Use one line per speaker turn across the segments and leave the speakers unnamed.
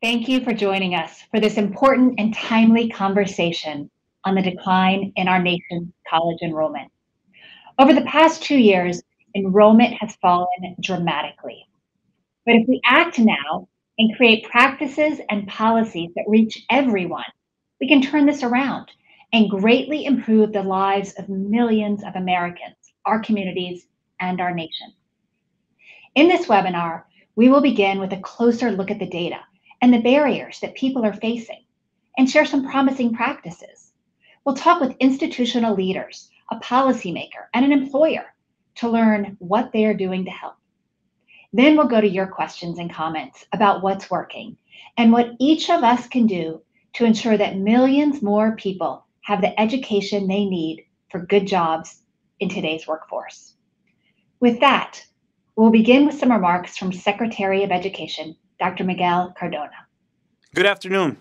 Thank you for joining us for this important and timely conversation on the decline in our nation's college enrollment. Over the past 2 years, enrollment has fallen dramatically. But if we act now and create practices and policies that reach everyone, we can turn this around and greatly improve the lives of millions of Americans, our communities, and our nation. In this webinar, we will begin with a closer look at the data and the barriers that people are facing, and share some promising practices. We'll talk with institutional leaders, a policymaker, and an employer to learn what they are doing to help. Then we'll go to your questions and comments about what's working and what each of us can do to ensure that millions more people have the education they need for good jobs in today's workforce. With that, we'll begin with some remarks from Secretary of Education, Dr. Miguel Cardona.
Good afternoon.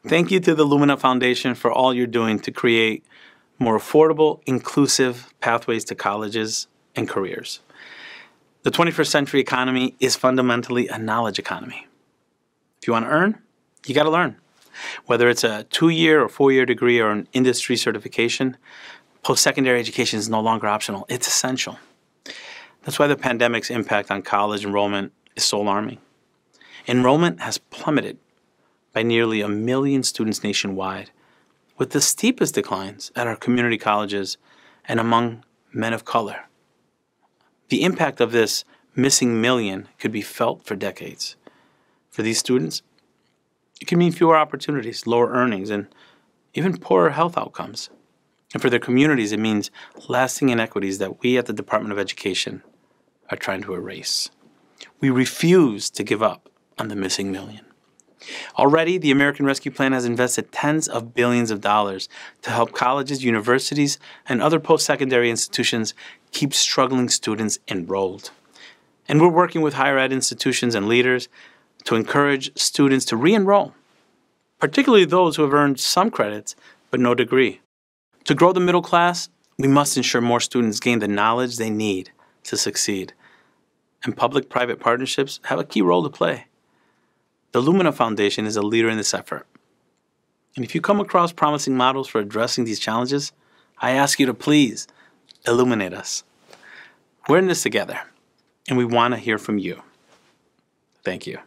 Thank you to the Lumina Foundation for all you're doing to create more affordable, inclusive pathways to colleges and careers. The 21st century economy is fundamentally a knowledge economy. If you want to earn, you got to learn. Whether it's a 2-year or 4-year degree or an industry certification, post-secondary education is no longer optional. It's essential. That's why the pandemic's impact on college enrollment is so alarming. Enrollment has plummeted by nearly 1 million students nationwide, with the steepest declines at our community colleges and among men of color. The impact of this missing million could be felt for decades. For these students, it can mean fewer opportunities, lower earnings, and even poorer health outcomes. And for their communities, it means lasting inequities that we at the Department of Education are trying to erase. We refuse to give up on the missing million. Already, the American Rescue Plan has invested tens of billions of dollars to help colleges, universities, and other post-secondary institutions keep struggling students enrolled. And we're working with higher ed institutions and leaders to encourage students to re-enroll, particularly those who have earned some credits but no degree. To grow the middle class, we must ensure more students gain the knowledge they need to succeed. And public-private partnerships have a key role to play. The Lumina Foundation is a leader in this effort. And if you come across promising models for addressing these challenges, I ask you to please illuminate us. We're in this together, and we want to hear from you. Thank you.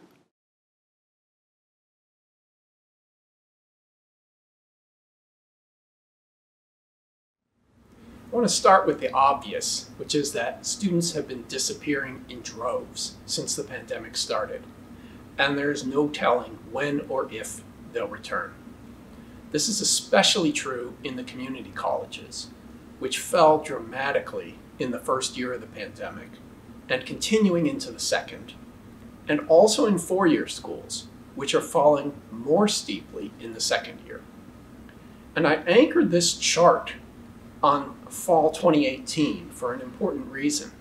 I want to start with the obvious, which is that students have been disappearing in droves since the pandemic started, and there's no telling when or if they'll return. This is especially true in the community colleges, which fell dramatically in the first year of the pandemic and continuing into the second, and also in 4-year schools, which are falling more steeply in the second year. And I anchored this chart on fall 2018 for an important reason,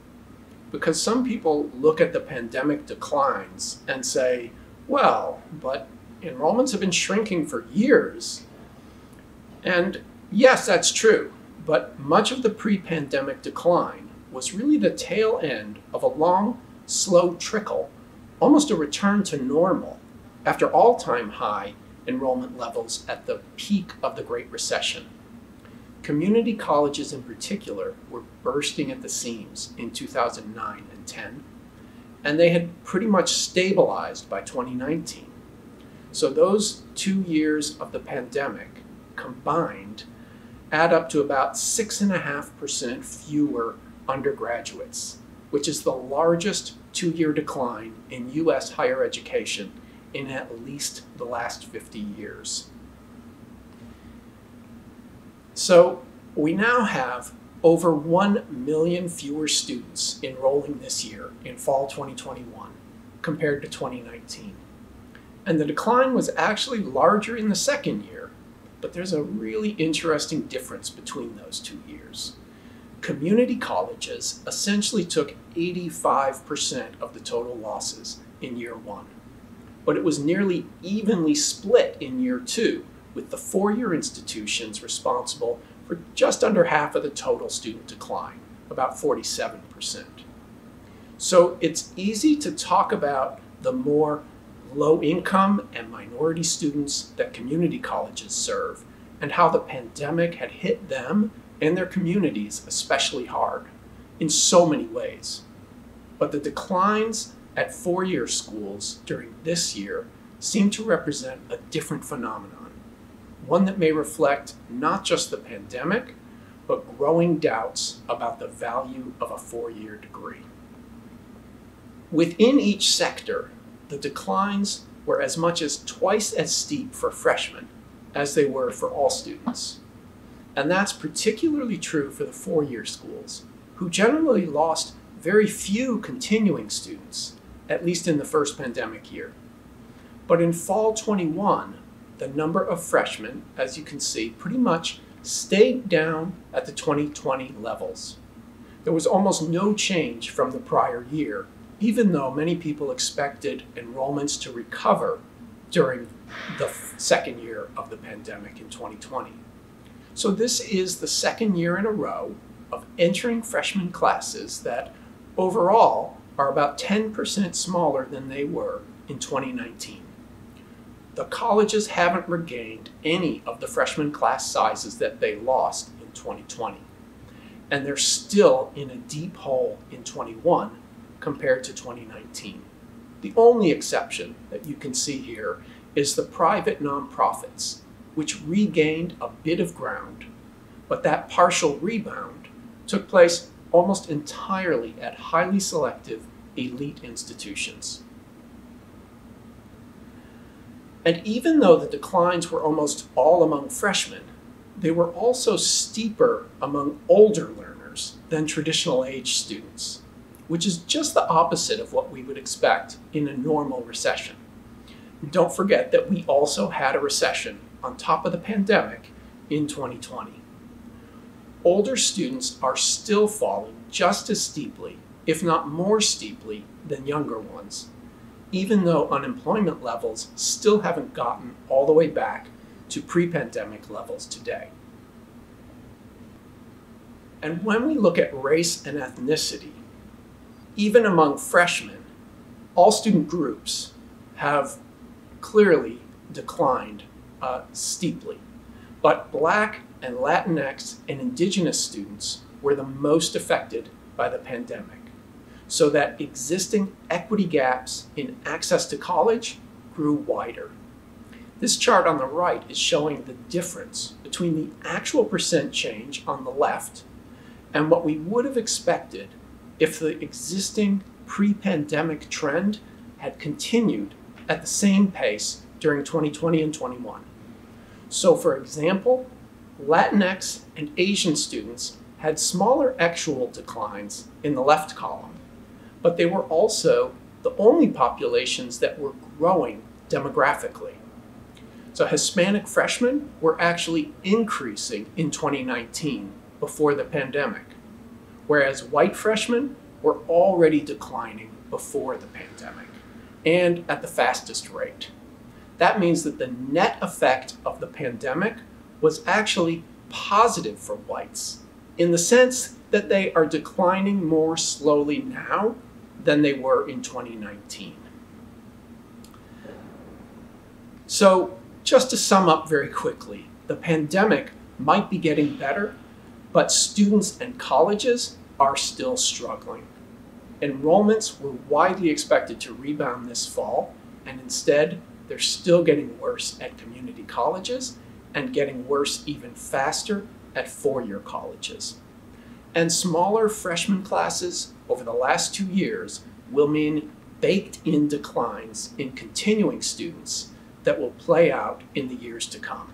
because some people look at the pandemic declines and say, well, but enrollments have been shrinking for years. And yes, that's true, but much of the pre-pandemic decline was really the tail end of a long, slow trickle, almost a return to normal after all-time high enrollment levels at the peak of the Great Recession. Community colleges in particular were bursting at the seams in 2009 and 10, and they had pretty much stabilized by 2019. So those 2 years of the pandemic combined add up to about 6.5% fewer undergraduates, which is the largest 2-year decline in US higher education in at least the last 50 years. So we now have over 1 million fewer students enrolling this year in fall 2021 compared to 2019. And the decline was actually larger in the second year, but there's a really interesting difference between those 2 years. Community colleges essentially took 85% of the total losses in year 1, but it was nearly evenly split in year 2, with the 4-year institutions responsible for just under half of the total student decline, about 47%. So it's easy to talk about the more low-income and minority students that community colleges serve, and how the pandemic had hit them and their communities especially hard in so many ways. But the declines at four-year schools during this year seem to represent a different phenomenon, one that may reflect not just the pandemic, but growing doubts about the value of a four-year degree. Within each sector, the declines were as much as twice as steep for freshmen as they were for all students. And that's particularly true for the four-year schools, who generally lost very few continuing students, at least in the first pandemic year. But in fall 21, the number of freshmen, as you can see, pretty much stayed down at the 2020 levels. There was almost no change from the prior year, even though many people expected enrollments to recover during the second year of the pandemic in 2020. So this is the second year in a row of entering freshman classes that overall are about 10% smaller than they were in 2019. The colleges haven't regained any of the freshman class sizes that they lost in 2020. And they're still in a deep hole in 21 compared to 2019. The only exception that you can see here is the private nonprofits, which regained a bit of ground, but that partial rebound took place almost entirely at highly selective elite institutions. And even though the declines were almost all among freshmen, they were also steeper among older learners than traditional age students, which is just the opposite of what we would expect in a normal recession. And don't forget that we also had a recession on top of the pandemic in 2020. Older students are still falling just as steeply, if not more steeply, than younger ones, even though unemployment levels still haven't gotten all the way back to pre-pandemic levels today. And when we look at race and ethnicity, even among freshmen, all student groups have clearly declined steeply. But Black and Latinx and Indigenous students were the most affected by the pandemic, so that existing equity gaps in access to college grew wider. This chart on the right is showing the difference between the actual percent change on the left and what we would have expected if the existing pre-pandemic trend had continued at the same pace during 2020 and 21. So for example, Latinx and Asian students had smaller actual declines in the left column, but they were also the only populations that were growing demographically. So Hispanic freshmen were actually increasing in 2019 before the pandemic, whereas white freshmen were already declining before the pandemic, and at the fastest rate. That means that the net effect of the pandemic was actually positive for whites, in the sense that they are declining more slowly now than they were in 2019. So just to sum up very quickly, the pandemic might be getting better, but students and colleges are still struggling. Enrollments were widely expected to rebound this fall, and instead they're still getting worse at community colleges and getting worse even faster at four-year colleges. And smaller freshman classes over the last 2 years will mean baked-in declines in continuing students that will play out in the years to come.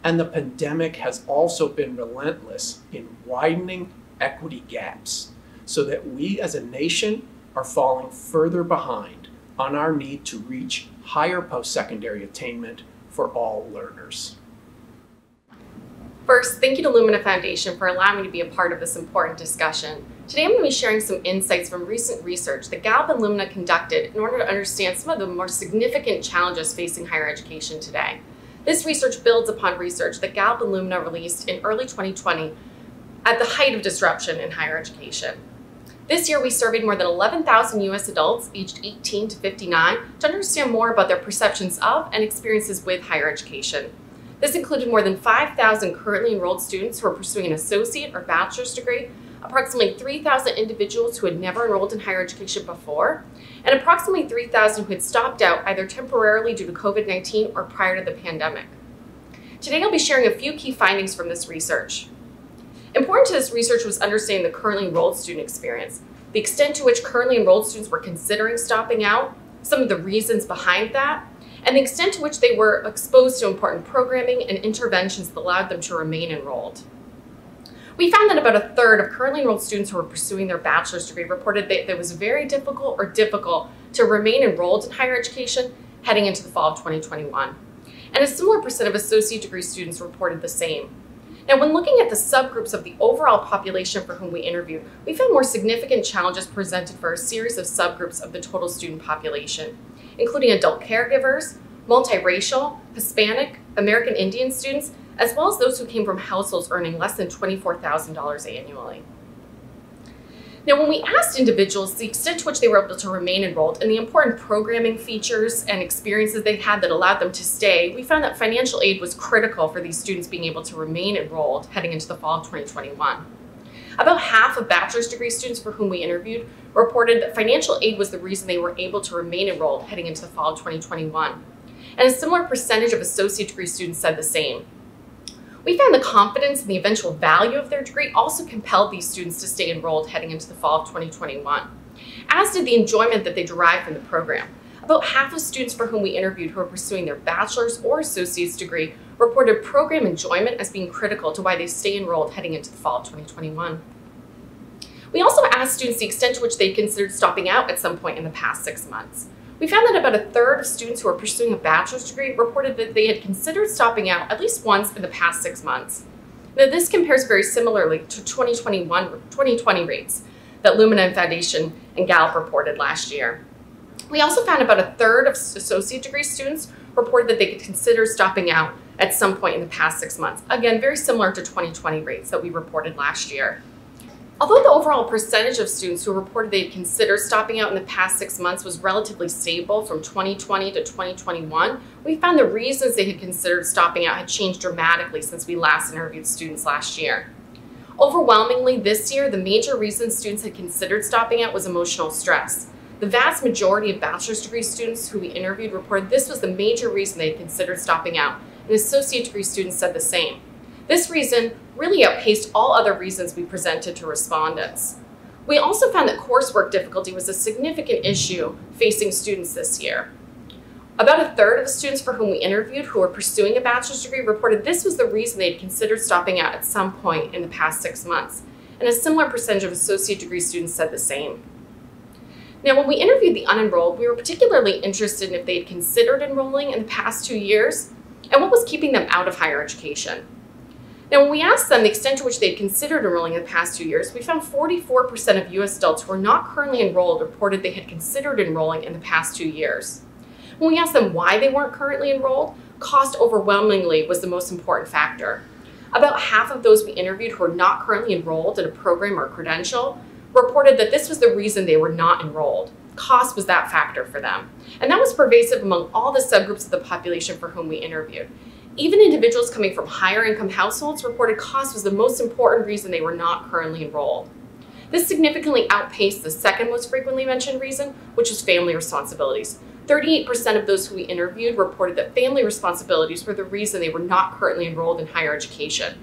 And the pandemic has also been relentless in widening equity gaps so that we as a nation are falling further behind on our need to reach higher post-secondary attainment for all learners.
First, thank you to Lumina Foundation for allowing me to be a part of this important discussion. Today I'm going to be sharing some insights from recent research that Gallup and Lumina conducted in order to understand some of the more significant challenges facing higher education today. This research builds upon research that Gallup and Lumina released in early 2020 at the height of disruption in higher education. This year, we surveyed more than 11,000 U.S. adults aged 18 to 59 to understand more about their perceptions of and experiences with higher education. This included more than 5,000 currently enrolled students who are pursuing an associate or bachelor's degree, approximately 3,000 individuals who had never enrolled in higher education before, and approximately 3,000 who had stopped out either temporarily due to COVID-19 or prior to the pandemic. Today, I'll be sharing a few key findings from this research. Important to this research was understanding the currently enrolled student experience, the extent to which currently enrolled students were considering stopping out, some of the reasons behind that, and the extent to which they were exposed to important programming and interventions that allowed them to remain enrolled. We found that about a third of currently enrolled students who were pursuing their bachelor's degree reported that it was very difficult or difficult to remain enrolled in higher education heading into the fall of 2021. And a similar percent of associate degree students reported the same. Now, when looking at the subgroups of the overall population for whom we interviewed, we found more significant challenges presented for a series of subgroups of the total student population, including adult caregivers, multiracial, Hispanic, American Indian students, as well as those who came from households earning less than $24,000 annually. Now, when we asked individuals the extent to which they were able to remain enrolled and the important programming features and experiences they had that allowed them to stay, we found that financial aid was critical for these students being able to remain enrolled heading into the fall of 2021. About half of bachelor's degree students for whom we interviewed reported that financial aid was the reason they were able to remain enrolled heading into the fall of 2021. And a similar percentage of associate degree students said the same. We found the confidence in the eventual value of their degree also compelled these students to stay enrolled heading into the fall of 2021, as did the enjoyment that they derived from the program. About half of students for whom we interviewed who are pursuing their bachelor's or associate's degree reported program enjoyment as being critical to why they stay enrolled heading into the fall of 2021. We also asked students the extent to which they considered stopping out at some point in the past 6 months. We found that about a third of students who are pursuing a bachelor's degree reported that they had considered stopping out at least once in the past 6 months. Now, this compares very similarly to 2020 rates that Lumina Foundation and Gallup reported last year. We also found about a third of associate degree students reported that they could consider stopping out at some point in the past 6 months. Again, very similar to 2020 rates that we reported last year. Although the overall percentage of students who reported they had considered stopping out in the past 6 months was relatively stable from 2020 to 2021, we found the reasons they had considered stopping out had changed dramatically since we last interviewed students last year. Overwhelmingly this year, the major reason students had considered stopping out was emotional stress. The vast majority of bachelor's degree students who we interviewed reported this was the major reason they had considered stopping out, and associate degree students said the same. This reason really outpaced all other reasons we presented to respondents. We also found that coursework difficulty was a significant issue facing students this year. About a third of the students for whom we interviewed who were pursuing a bachelor's degree reported this was the reason they had considered stopping out at some point in the past 6 months, and a similar percentage of associate degree students said the same. Now, when we interviewed the unenrolled, we were particularly interested in if they had considered enrolling in the past 2 years and what was keeping them out of higher education. Now, when we asked them the extent to which they had considered enrolling in the past 2 years, we found 44% of U.S. adults who were not currently enrolled reported they had considered enrolling in the past 2 years. When we asked them why they weren't currently enrolled, cost overwhelmingly was the most important factor. About half of those we interviewed who were not currently enrolled in a program or credential reported that this was the reason they were not enrolled. Cost was that factor for them. And that was pervasive among all the subgroups of the population for whom we interviewed. Even individuals coming from higher income households reported cost was the most important reason they were not currently enrolled. This significantly outpaced the second most frequently mentioned reason, which was family responsibilities. 38% of those who we interviewed reported that family responsibilities were the reason they were not currently enrolled in higher education.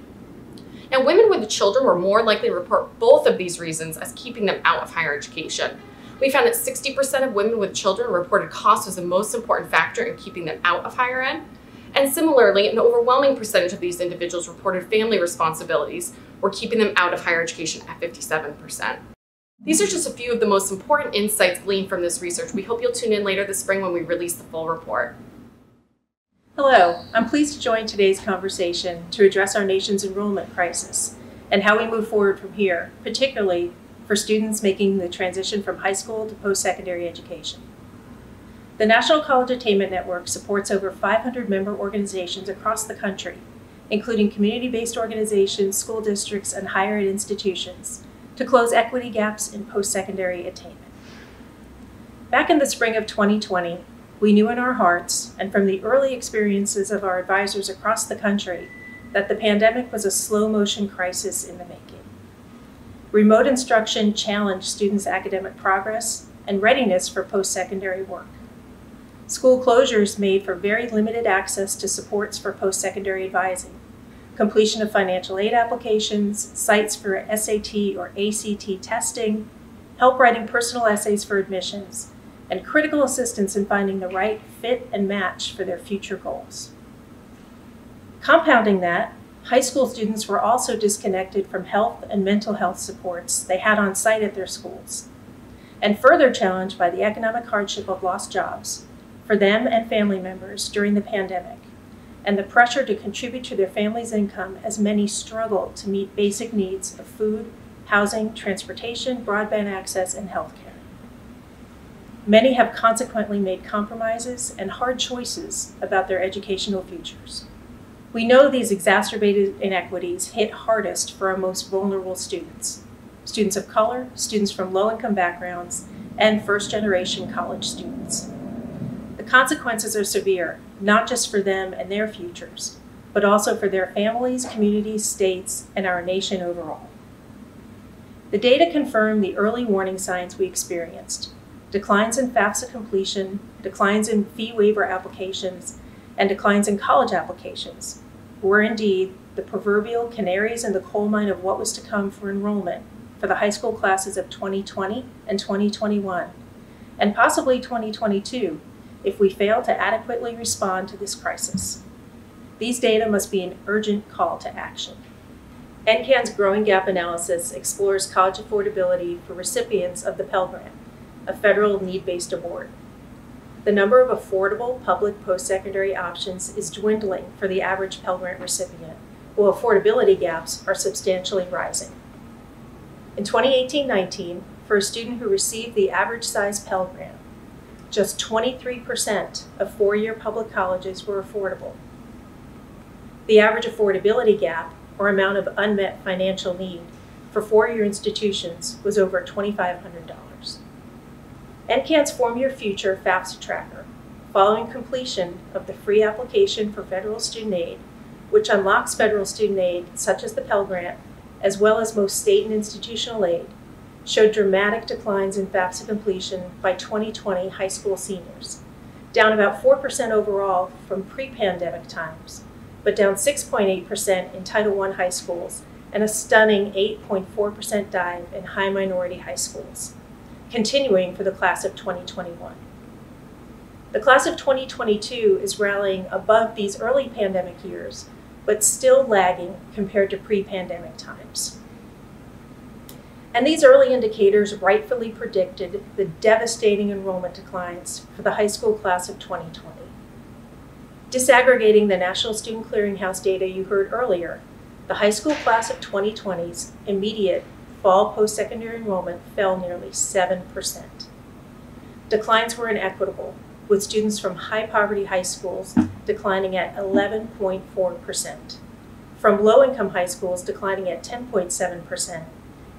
Now, women with children were more likely to report both of these reasons as keeping them out of higher education. We found that 60% of women with children reported cost was the most important factor in keeping them out of higher ed. And similarly, an overwhelming percentage of these individuals reported family responsibilities were keeping them out of higher education at 57%. These are just a few of the most important insights gleaned from this research. We hope you'll tune in later this spring when we release the full report.
Hello, I'm pleased to join today's conversation to address our nation's enrollment crisis and how we move forward from here, particularly for students making the transition from high school to post-secondary education. The National College Attainment Network supports over 500 member organizations across the country, including community-based organizations, school districts, and higher ed institutions, to close equity gaps in post-secondary attainment. Back in the spring of 2020, we knew in our hearts, and from the early experiences of our advisors across the country, that the pandemic was a slow-motion crisis in the making. Remote instruction challenged students' academic progress and readiness for post-secondary work. School closures made for very limited access to supports for post-secondary advising, completion of financial aid applications, sites for SAT or ACT testing, help writing personal essays for admissions, and critical assistance in finding the right fit and match for their future goals. Compounding that, high school students were also disconnected from health and mental health supports they had on site at their schools, and further challenged by the economic hardship of lost jobs for them and family members during the pandemic, and the pressure to contribute to their family's income as many struggled to meet basic needs of food, housing, transportation, broadband access, and healthcare. Many have consequently made compromises and hard choices about their educational futures. We know these exacerbated inequities hit hardest for our most vulnerable students, students of color, students from low-income backgrounds, and first-generation college students. The consequences are severe, not just for them and their futures, but also for their families, communities, states, and our nation overall. The data confirm the early warning signs we experienced: declines in FAFSA completion, declines in fee waiver applications, and declines in college applications were indeed the proverbial canaries in the coal mine of what was to come for enrollment for the high school classes of 2020 and 2021, and possibly 2022 if we fail to adequately respond to this crisis. These data must be an urgent call to action. NCAN's Growing Gap Analysis explores college affordability for recipients of the Pell Grant, a federal need-based award. The number of affordable public post-secondary options is dwindling for the average Pell Grant recipient, while affordability gaps are substantially rising. In 2018-19, for a student who received the average size Pell Grant, just 23% of four-year public colleges were affordable. The average affordability gap, or amount of unmet financial need, for four-year institutions was over $2,500. NCAN's Form Your Future FAFSA tracker, following completion of the free application for federal student aid, which unlocks federal student aid such as the Pell Grant, as well as most state and institutional aid, showed dramatic declines in FAFSA completion by 2020 high school seniors, down about 4% overall from pre-pandemic times, but down 6.8% in Title I high schools and a stunning 8.4% dive in high minority high schools, continuing for the class of 2021. The class of 2022 is rallying above these early pandemic years, but still lagging compared to pre-pandemic times. And these early indicators rightfully predicted the devastating enrollment declines for the high school class of 2020. Disaggregating the National Student Clearinghouse data you heard earlier, the high school class of 2020's immediate fall post-secondary enrollment fell nearly 7%. Declines were inequitable, with students from high-poverty high schools declining at 11.4%, from low-income high schools declining at 10.7%,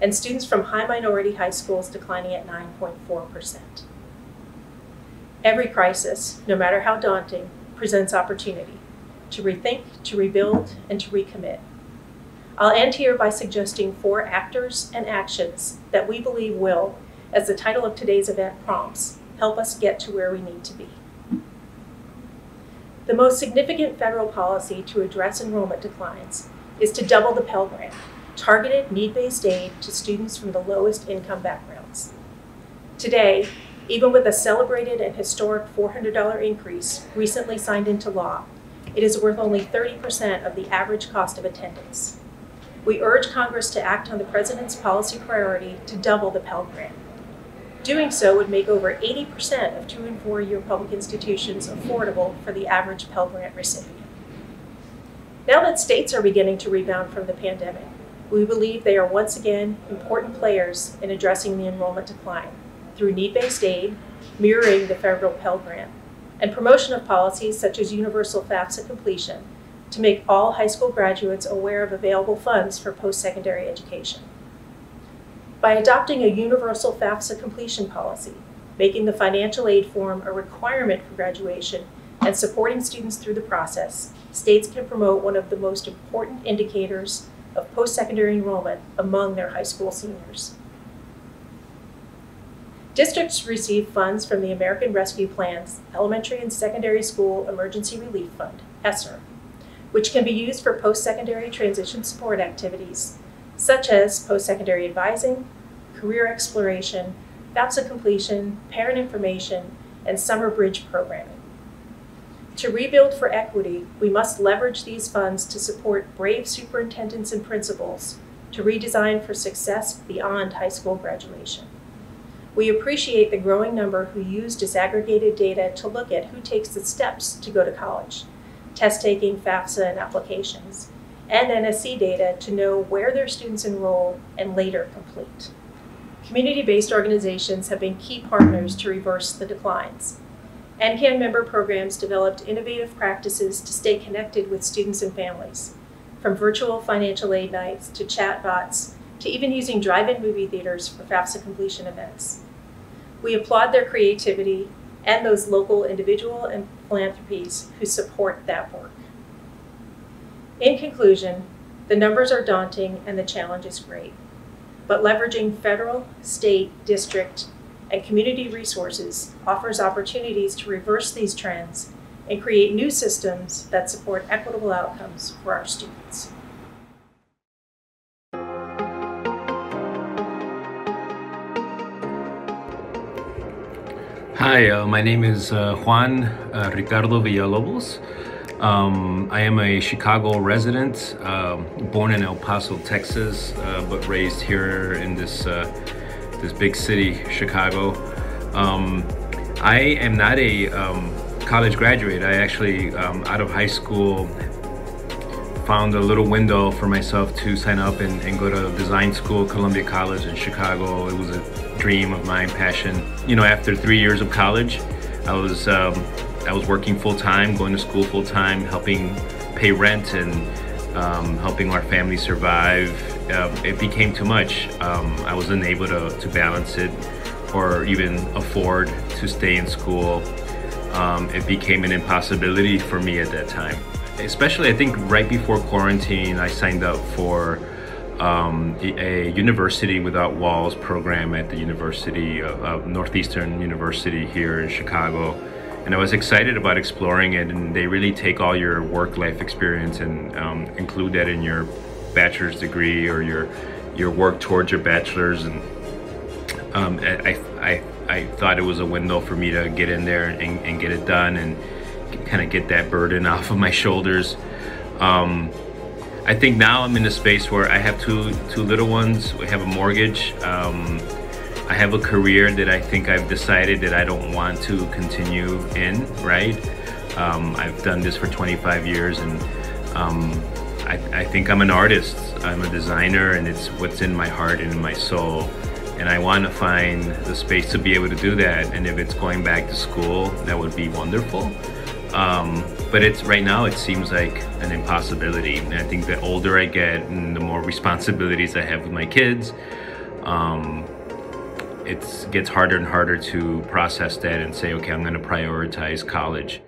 and students from high-minority high schools declining at 9.4%. Every crisis, no matter how daunting, presents opportunity to rethink, to rebuild, and to recommit. I'll end here by suggesting 4 actors and actions that we believe will, as the title of today's event prompts, help us get to where we need to be. The most significant federal policy to address enrollment declines is to double the Pell Grant, targeted need-based aid to students from the lowest income backgrounds. Today, even with a celebrated and historic $400 increase recently signed into law, it is worth only 30% of the average cost of attendance. We urge Congress to act on the President's policy priority to double the Pell Grant. Doing so would make over 80% of 2- and 4-year public institutions affordable for the average Pell Grant recipient. Now that states are beginning to rebound from the pandemic, we believe they are once again important players in addressing the enrollment decline through need-based aid, mirroring the federal Pell Grant, and promotion of policies such as universal FAFSA completion to make all high school graduates aware of available funds for post-secondary education. By adopting a universal FAFSA completion policy, making the financial aid form a requirement for graduation, and supporting students through the process, states can promote one of the most important indicators of post-secondary enrollment among their high school seniors. Districts receive funds from the American Rescue Plan's Elementary and Secondary School Emergency Relief Fund, ESSER, which can be used for post-secondary transition support activities, such as post-secondary advising, career exploration, FAFSA completion, parent information, and summer bridge programming. To rebuild for equity, we must leverage these funds to support brave superintendents and principals to redesign for success beyond high school graduation. We appreciate the growing number who use disaggregated data to look at who takes the steps to go to college, test-taking, FAFSA, and applications, and NSC data to know where their students enroll and later complete. Community-based organizations have been key partners to reverse the declines. NCAN member programs developed innovative practices to stay connected with students and families, from virtual financial aid nights to chatbots to even using drive-in movie theaters for FAFSA completion events. We applaud their creativity and those local individual and philanthropies who support that work. In conclusion, the numbers are daunting and the challenge is great, but leveraging federal, state, district, and community resources offers opportunities to reverse these trends and create new systems that support equitable outcomes for our students.
Hi, my name is Juan Ricardo Villalobos. I am a Chicago resident, born in El Paso, Texas, but raised here in this big city, Chicago. I am not a college graduate. I actually, out of high school, found a little window for myself to sign up and go to design school, Columbia College in Chicago. It was a dream of mine, passion. You know, after 3 years of college, I was working full-time, going to school full-time, helping pay rent and helping our family survive. It became too much. I wasn't able to balance it or even afford to stay in school. It became an impossibility for me at that time. Especially, I think right before quarantine, I signed up for a University Without Walls program at the University of Northeastern University here in Chicago. And I was excited about exploring it, and they really take all your work-life experience and include that in your bachelor's degree or your work towards your bachelor's. And I thought it was a window for me to get in there and get it done and kind of get that burden off of my shoulders. I think now I'm in a space where I have two little ones. We have a mortgage. I have a career that I think I've decided that I don't want to continue in, right? I've done this for 25 years, and I think I'm an artist. I'm a designer, and it's what's in my heart and in my soul. And I want to find the space to be able to do that. And if it's going back to school, that would be wonderful. But right now it seems like an impossibility. And I think the older I get and the more responsibilities I have with my kids, it gets harder and harder to process that and say, okay, I'm going to prioritize college.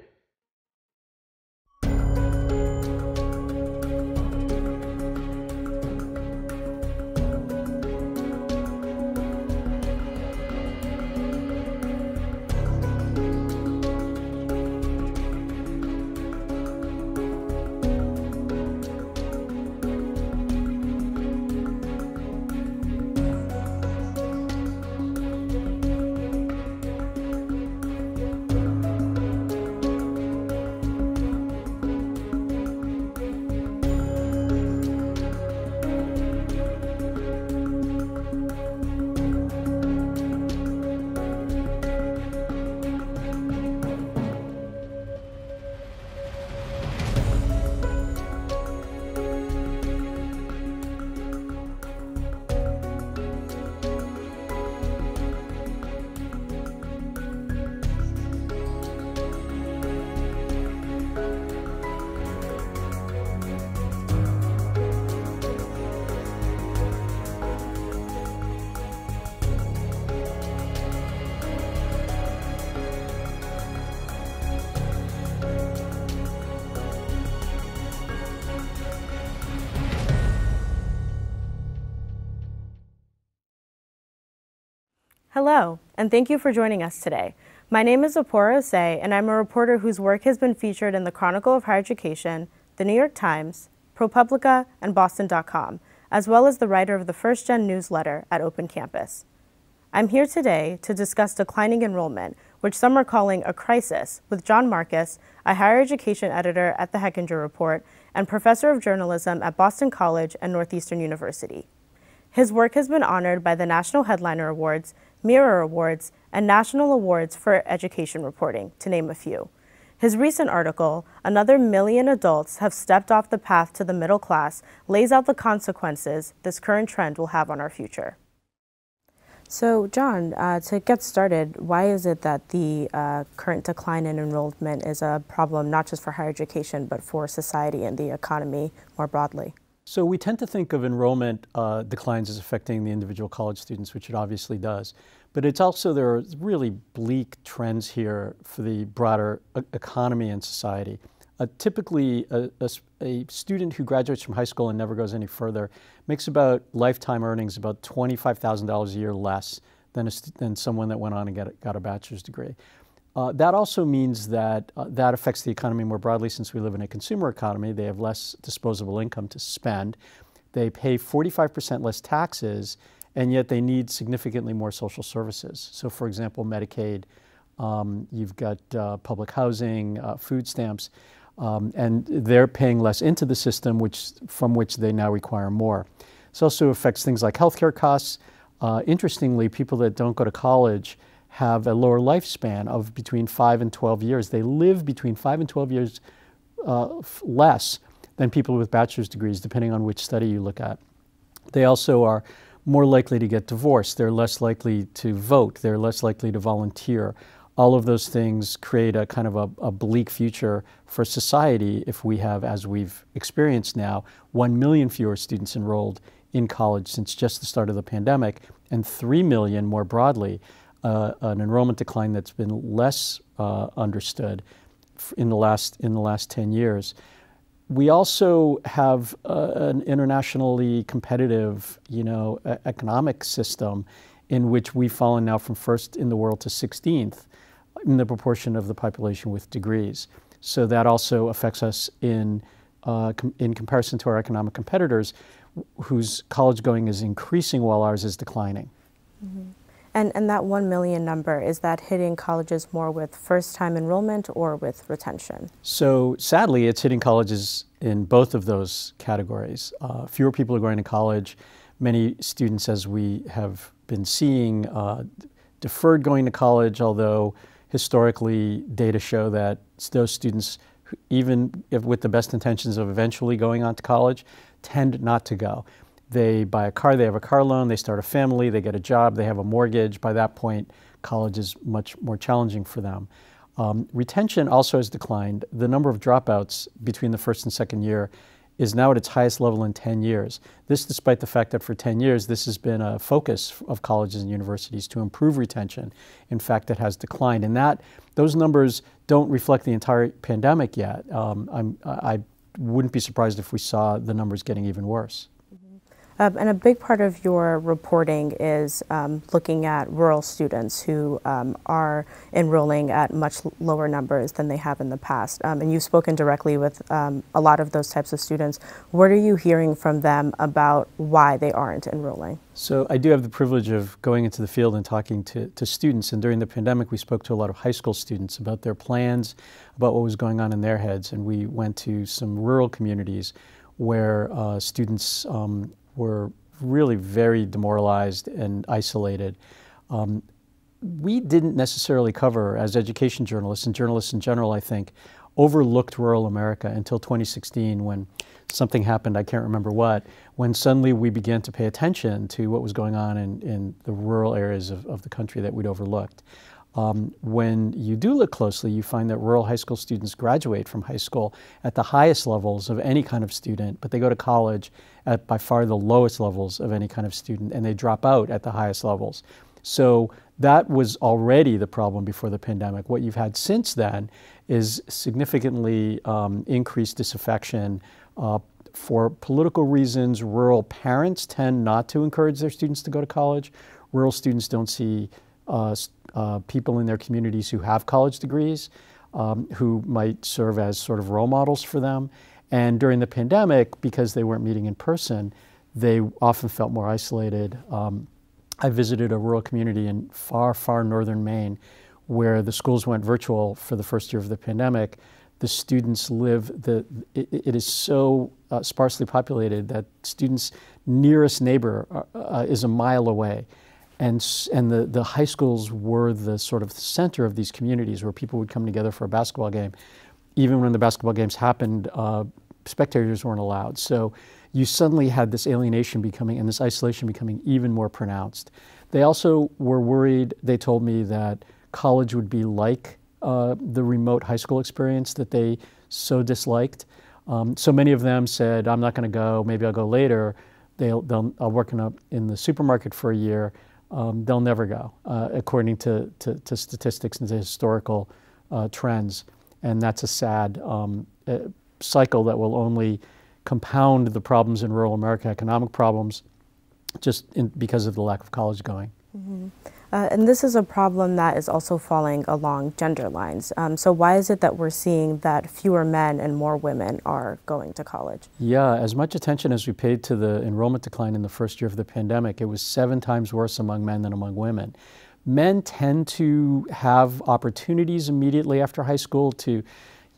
Hello, and thank you for joining us today. My name is Zipporah Osei, and I'm a reporter whose work has been featured in the Chronicle of Higher Education, the New York Times, ProPublica, and Boston.com, as well as the writer of the First Gen newsletter at Open Campus. I'm here today to discuss declining enrollment, which some are calling a crisis, with John Marcus, a higher education editor at the Hechinger Report and professor of journalism at Boston College and Northeastern University. His work has been honored by the National Headliner Awards, Mirror Awards, and National Awards for Education Reporting, to name a few. His recent article, Another Million Adults Have Stepped Off the Path to the Middle Class, lays out the consequences this current trend will have on our future. So, John, to get started, why is it that the current decline in enrollment is a problem not just for higher education, but for society and the economy more broadly?
So we tend to think of enrollment declines as affecting the individual college students, which it obviously does. But it's also, there are really bleak trends here for the broader economy and society. Typically, a student who graduates from high school and never goes any further makes about lifetime earnings about $25,000 a year less than someone that went on and got a bachelor's degree. That also means that that affects the economy more broadly. Since we live in a consumer economy, they have less disposable income to spend. They pay 45% less taxes, and yet they need significantly more social services. So for example, Medicaid, you've got public housing, food stamps, and they're paying less into the system, from which they now require more. It also affects things like healthcare costs. Interestingly, people that don't go to college have a lower lifespan of between 5 and 12 years. They live between 5 and 12 years less than people with bachelor's degrees, depending on which study you look at. They also are more likely to get divorced. They're less likely to vote. They're less likely to volunteer. All of those things create a kind of a bleak future for society if we have, as we've experienced now, 1 million fewer students enrolled in college since just the start of the pandemic, and 3 million more broadly, an enrollment decline that's been less understood in the last 10 years. We also have an internationally competitive, economic system in which we've fallen now from first in the world to 16th in the proportion of the population with degrees. So that also affects us in comparison to our economic competitors, whose college going is increasing while ours is declining.
Mm-hmm. And that 1 million number, is that hitting colleges more with first-time enrollment or with retention? So
sadly, it's hitting colleges in both of those categories. Fewer people are going to college. Many students, as we have been seeing, deferred going to college, although historically data show that those students, even with the best intentions of eventually going on to college, tend not to go. They buy a car, they have a car loan, they start a family, they get a job, they have a mortgage. By that point, college is much more challenging for them. Retention also has declined. The number of dropouts between the first and second year is now at its highest level in 10 years. This despite the fact that for 10 years, this has been a focus of colleges and universities to improve retention. In fact, it has declined. And those numbers don't reflect the entire pandemic yet. I wouldn't be surprised if we saw the numbers getting even worse.
And a big part of your reporting is looking at rural students who are enrolling at much lower numbers than they have in the past. And you've spoken directly with a lot of those types of students. What are you hearing from them about why they aren't enrolling?
So I do have the privilege of going into the field and talking to students. And during the pandemic, we spoke to a lot of high school students about their plans, about what was going on in their heads. And we went to some rural communities where students were really very demoralized and isolated. We didn't necessarily cover, as education journalists and journalists in general, I think, overlooked rural America until 2016 when something happened, I can't remember what, when suddenly we began to pay attention to what was going on in the rural areas of the country that we'd overlooked. When you do look closely, you find that rural high school students graduate from high school at the highest levels of any kind of student, but they go to college at by far the lowest levels of any kind of student, and they drop out at the highest levels. So that was already the problem before the pandemic. What you've had since then is significantly increased disaffection, for political reasons, rural parents tend not to encourage their students to go to college. Rural students don't see people in their communities who have college degrees, who might serve as sort of role models for them. And during the pandemic, because they weren't meeting in person, they often felt more isolated. I visited a rural community in far, far northern Maine where the schools went virtual for the first year of the pandemic. The students live, it is so sparsely populated that students' nearest neighbor is a mile away. And the high schools were the sort of center of these communities where people would come together for a basketball game. Even when the basketball games happened, spectators weren't allowed. So you suddenly had this alienation becoming and this isolation becoming even more pronounced. They also were worried, they told me, that college would be like the remote high school experience that they so disliked. So many of them said, I'm not going to go, maybe I'll go later. I'll work in the supermarket for a year. They'll never go, according to statistics and to historical trends. And that's a sad cycle that will only compound the problems in rural America, economic problems, because of the lack of college going.
Mm-hmm. And this is a problem that is also falling along gender lines. So why is it that we're seeing that fewer men and more women are going to college?
Yeah, as much attention as we paid to the enrollment decline in the first year of the pandemic, it was 7 times worse among men than among women. Men tend to have opportunities immediately after high school to,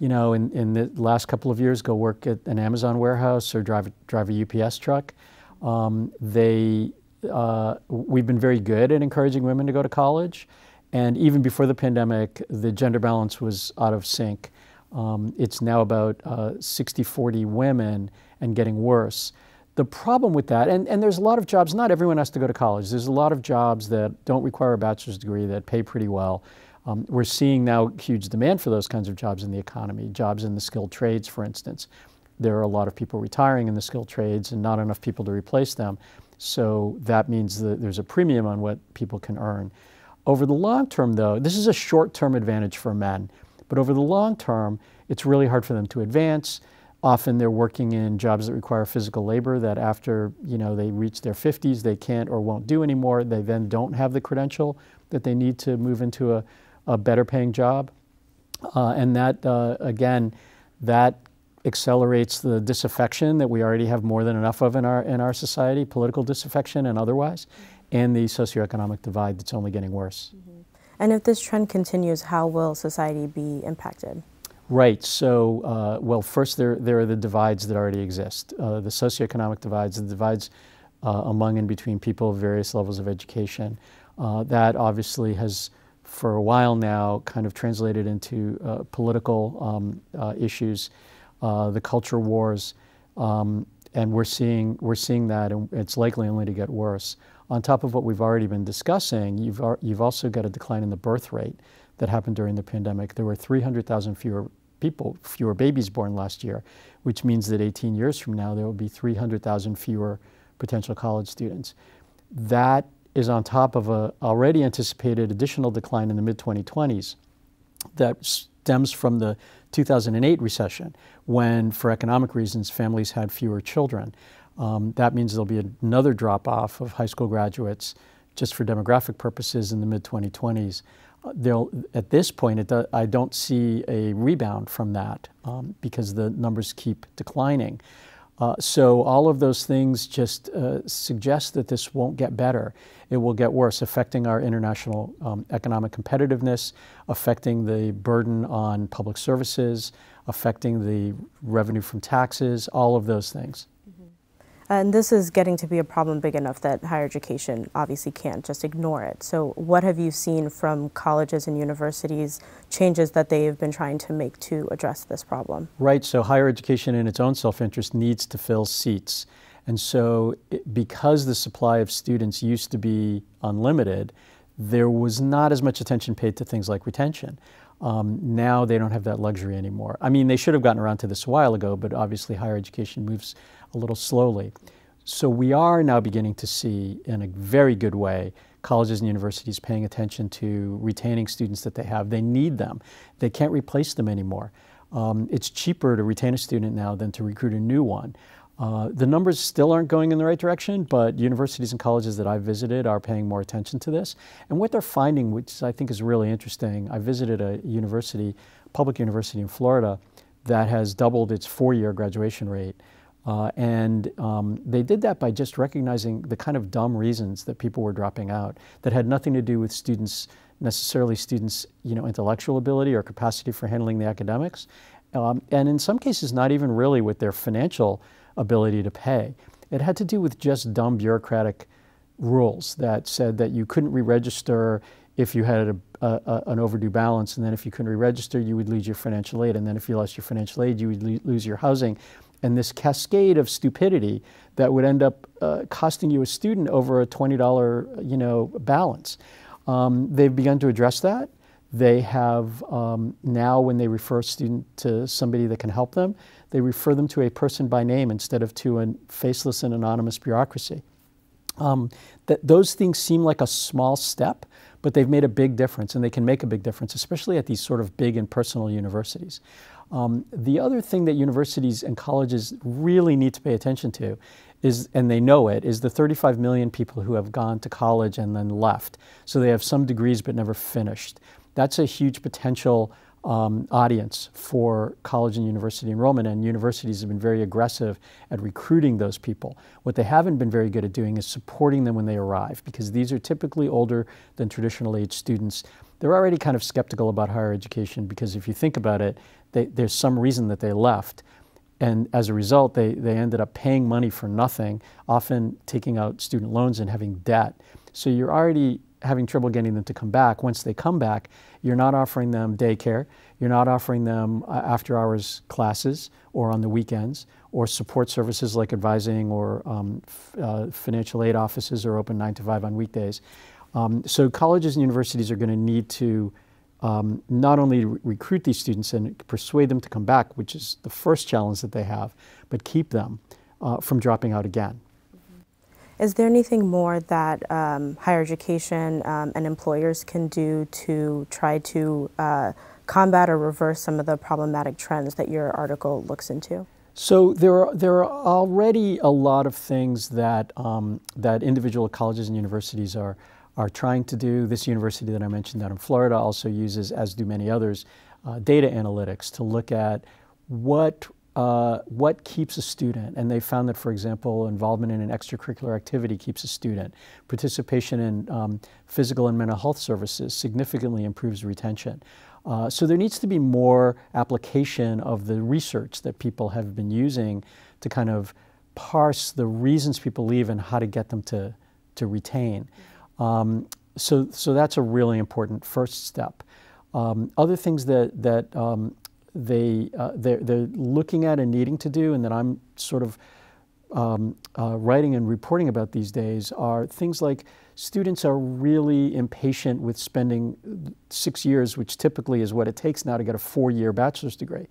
in the last couple of years, go work at an Amazon warehouse or drive a UPS truck. We've been very good at encouraging women to go to college, and even before the pandemic, the gender balance was out of sync. It's now about 60-40 women and getting worse. The problem with that, and there's a lot of jobs, not everyone has to go to college. There's a lot of jobs that don't require a bachelor's degree that pay pretty well. We're seeing now huge demand for those kinds of jobs in the economy, jobs in the skilled trades, for instance. There are a lot of people retiring in the skilled trades and not enough people to replace them. So that means that there's a premium on what people can earn. Over the long term, though, this is a short-term advantage for men, but over the long term, it's really hard for them to advance. Often they're working in jobs that require physical labor that after they reach their 50s, they can't or won't do anymore. They then don't have the credential that they need to move into a better paying job. And that, again, that accelerates the disaffection that we already have more than enough of in our society, political disaffection and otherwise, and the socioeconomic divide that's only getting worse.
Mm-hmm. And if this trend continues, how will society be impacted?
Right. So, well, first there are the divides that already exist. The socioeconomic divides, the divides among and between people of various levels of education. That obviously has, for a while now, kind of translated into political issues. The culture wars, and we're seeing that, and it's likely only to get worse. On top of what we've already been discussing, you've also got a decline in the birth rate that happened during the pandemic. There were 300,000 fewer babies born last year, which means that 18 years from now there will be 300,000 fewer potential college students. That is on top of a already anticipated additional decline in the mid-2020s that stems from the 2008 recession, when, for economic reasons, families had fewer children. That means there'll be another drop-off of high school graduates just for demographic purposes in the mid-2020s. At this point, I don't see a rebound from that because the numbers keep declining. So all of those things just suggest that this won't get better. It will get worse, affecting our international economic competitiveness, affecting the burden on public services, affecting the revenue from taxes, all of those things.
And this is getting to be a problem big enough that higher education obviously can't just ignore it. So what have you seen from colleges and universities, changes that they have been trying to make to address this problem?
Right, so higher education in its own self-interest needs to fill seats. And so because the supply of students used to be unlimited, there was not as much attention paid to things like retention. Now they don't have that luxury anymore. I mean, they should have gotten around to this a while ago, but obviously higher education moves a little slowly. So we are now beginning to see, in a very good way, colleges and universities paying attention to retaining students that they have. They need them. They can't replace them anymore. It's cheaper to retain a student now than to recruit a new one. The numbers still aren't going in the right direction, but universities and colleges that I've visited are paying more attention to this. And what they're finding, which I think is really interesting, I visited a university, public university in Florida, that has doubled its 4-year graduation rate. They did that by just recognizing the kind of dumb reasons that people were dropping out that had nothing to do with necessarily students' intellectual ability or capacity for handling the academics, and in some cases not even really with their financial ability to pay. It had to do with just dumb bureaucratic rules that said that you couldn't re-register if you had an overdue balance, and then if you couldn't re-register, you would lose your financial aid, and then if you lost your financial aid, you would lose your housing. And this cascade of stupidity that would end up costing you a student over a $20 balance. They've begun to address that. They have now, when they refer a student to somebody that can help them, they refer them to a person by name instead of to a faceless and anonymous bureaucracy. Those things seem like a small step, but they've made a big difference, and they can make a big difference, especially at these sort of big and personal universities. The other thing that universities and colleges really need to pay attention to is, and they know it, is the 35 million people who have gone to college and then left. So they have some degrees but never finished. That's a huge potential audience for college and university enrollment, and universities have been very aggressive at recruiting those people. What they haven't been very good at doing is supporting them when they arrive, because these are typically older than traditional age students. They're already kind of skeptical about higher education because if you think about it, there's some reason that they left. And as a result, they ended up paying money for nothing, often taking out student loans and having debt. So you're already having trouble getting them to come back. Once they come back, you're not offering them daycare, you're not offering them after-hours classes or on the weekends, or support services like advising or financial aid offices are open 9 to 5 on weekdays. So colleges and universities are going to need to not only recruit these students and persuade them to come back, which is the first challenge that they have, but keep them from dropping out again.
Is there anything more that higher education and employers can do to try to combat or reverse some of the problematic trends that your article looks into?
So there are already a lot of things that that individual colleges and universities are trying to do. This university that I mentioned out in Florida also uses, as do many others, data analytics to look at what keeps a student. And they found that, for example, involvement in an extracurricular activity keeps a student. Participation in physical and mental health services significantly improves retention. So there needs to be more application of the research that people have been using to kind of parse the reasons people leave and how to get them to retain. So that's a really important first step. Other things that they're looking at and needing to do, and that I'm sort of writing and reporting about these days, are things like students are really impatient with spending 6 years, which typically is what it takes now to get a 4-year bachelor's degree.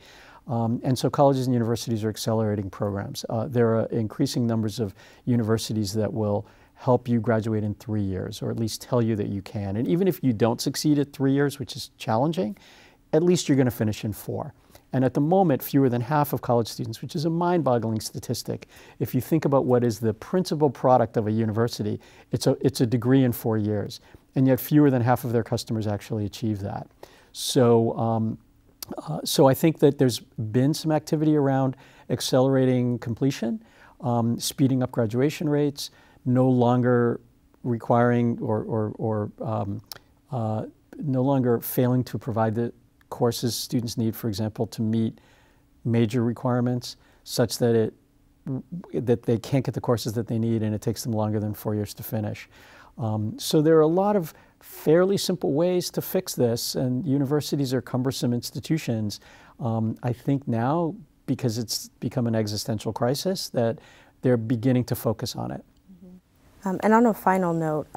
And so colleges and universities are accelerating programs. There are increasing numbers of universities that will help you graduate in 3 years, or at least tell you that you can. And even if you don't succeed at 3 years, which is challenging, at least you're going to finish in 4. And at the moment, fewer than half of college students, which is a mind-boggling statistic. If you think about what is the principal product of a university, it's a degree in 4 years. And yet fewer than half of their customers actually achieve that. So, so I think that there's been some activity around accelerating completion, speeding up graduation rates, no longer requiring or no longer failing to provide the courses students need, for example, to meet major requirements, such that they can't get the courses that they need and it takes them longer than 4 years to finish. So there are a lot of fairly simple ways to fix this, and universities are cumbersome institutions. I think now, because it's become an existential crisis, that they're beginning to focus on it.
And on a final note,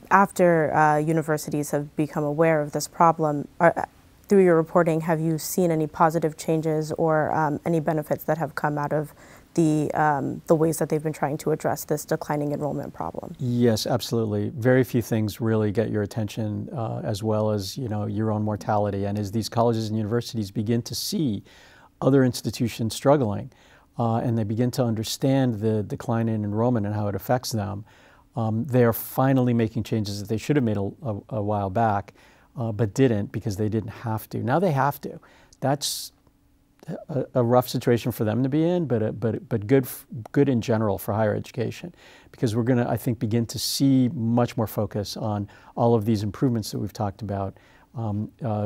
after universities have become aware of this problem, through your reporting, have you seen any positive changes or any benefits that have come out of the ways that they've been trying to address this declining enrollment problem?
Yes, absolutely. Very few things really get your attention, as well as your own mortality. And as these colleges and universities begin to see other institutions struggling, and they begin to understand the decline in enrollment and how it affects them, they are finally making changes that they should have made a while back, but didn't because they didn't have to. Now they have to. That's a rough situation for them to be in, but good in general for higher education, because we're going to, I think, begin to see much more focus on all of these improvements that we've talked about,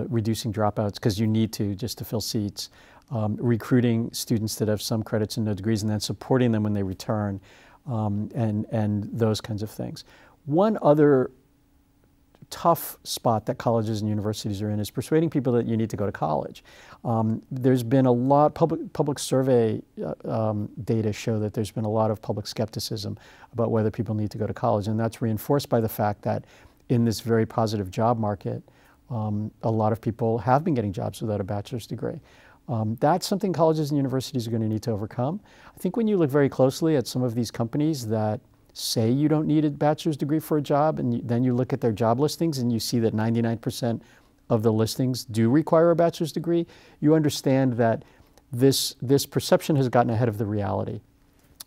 reducing dropouts because you need to just to fill seats, recruiting students that have some credits and no degrees, and then supporting them when they return, and those kinds of things. One other tough spot that colleges and universities are in is persuading people that you need to go to college. There's been a lot, public survey data show that there's been a lot of public skepticism about whether people need to go to college, and that's reinforced by the fact that in this very positive job market, a lot of people have been getting jobs without a bachelor's degree. That's something colleges and universities are going to need to overcome. I think when you look very closely at some of these companies that say you don't need a bachelor's degree for a job, and then you look at their job listings and you see that 99% of the listings do require a bachelor's degree, you understand that this perception has gotten ahead of the reality.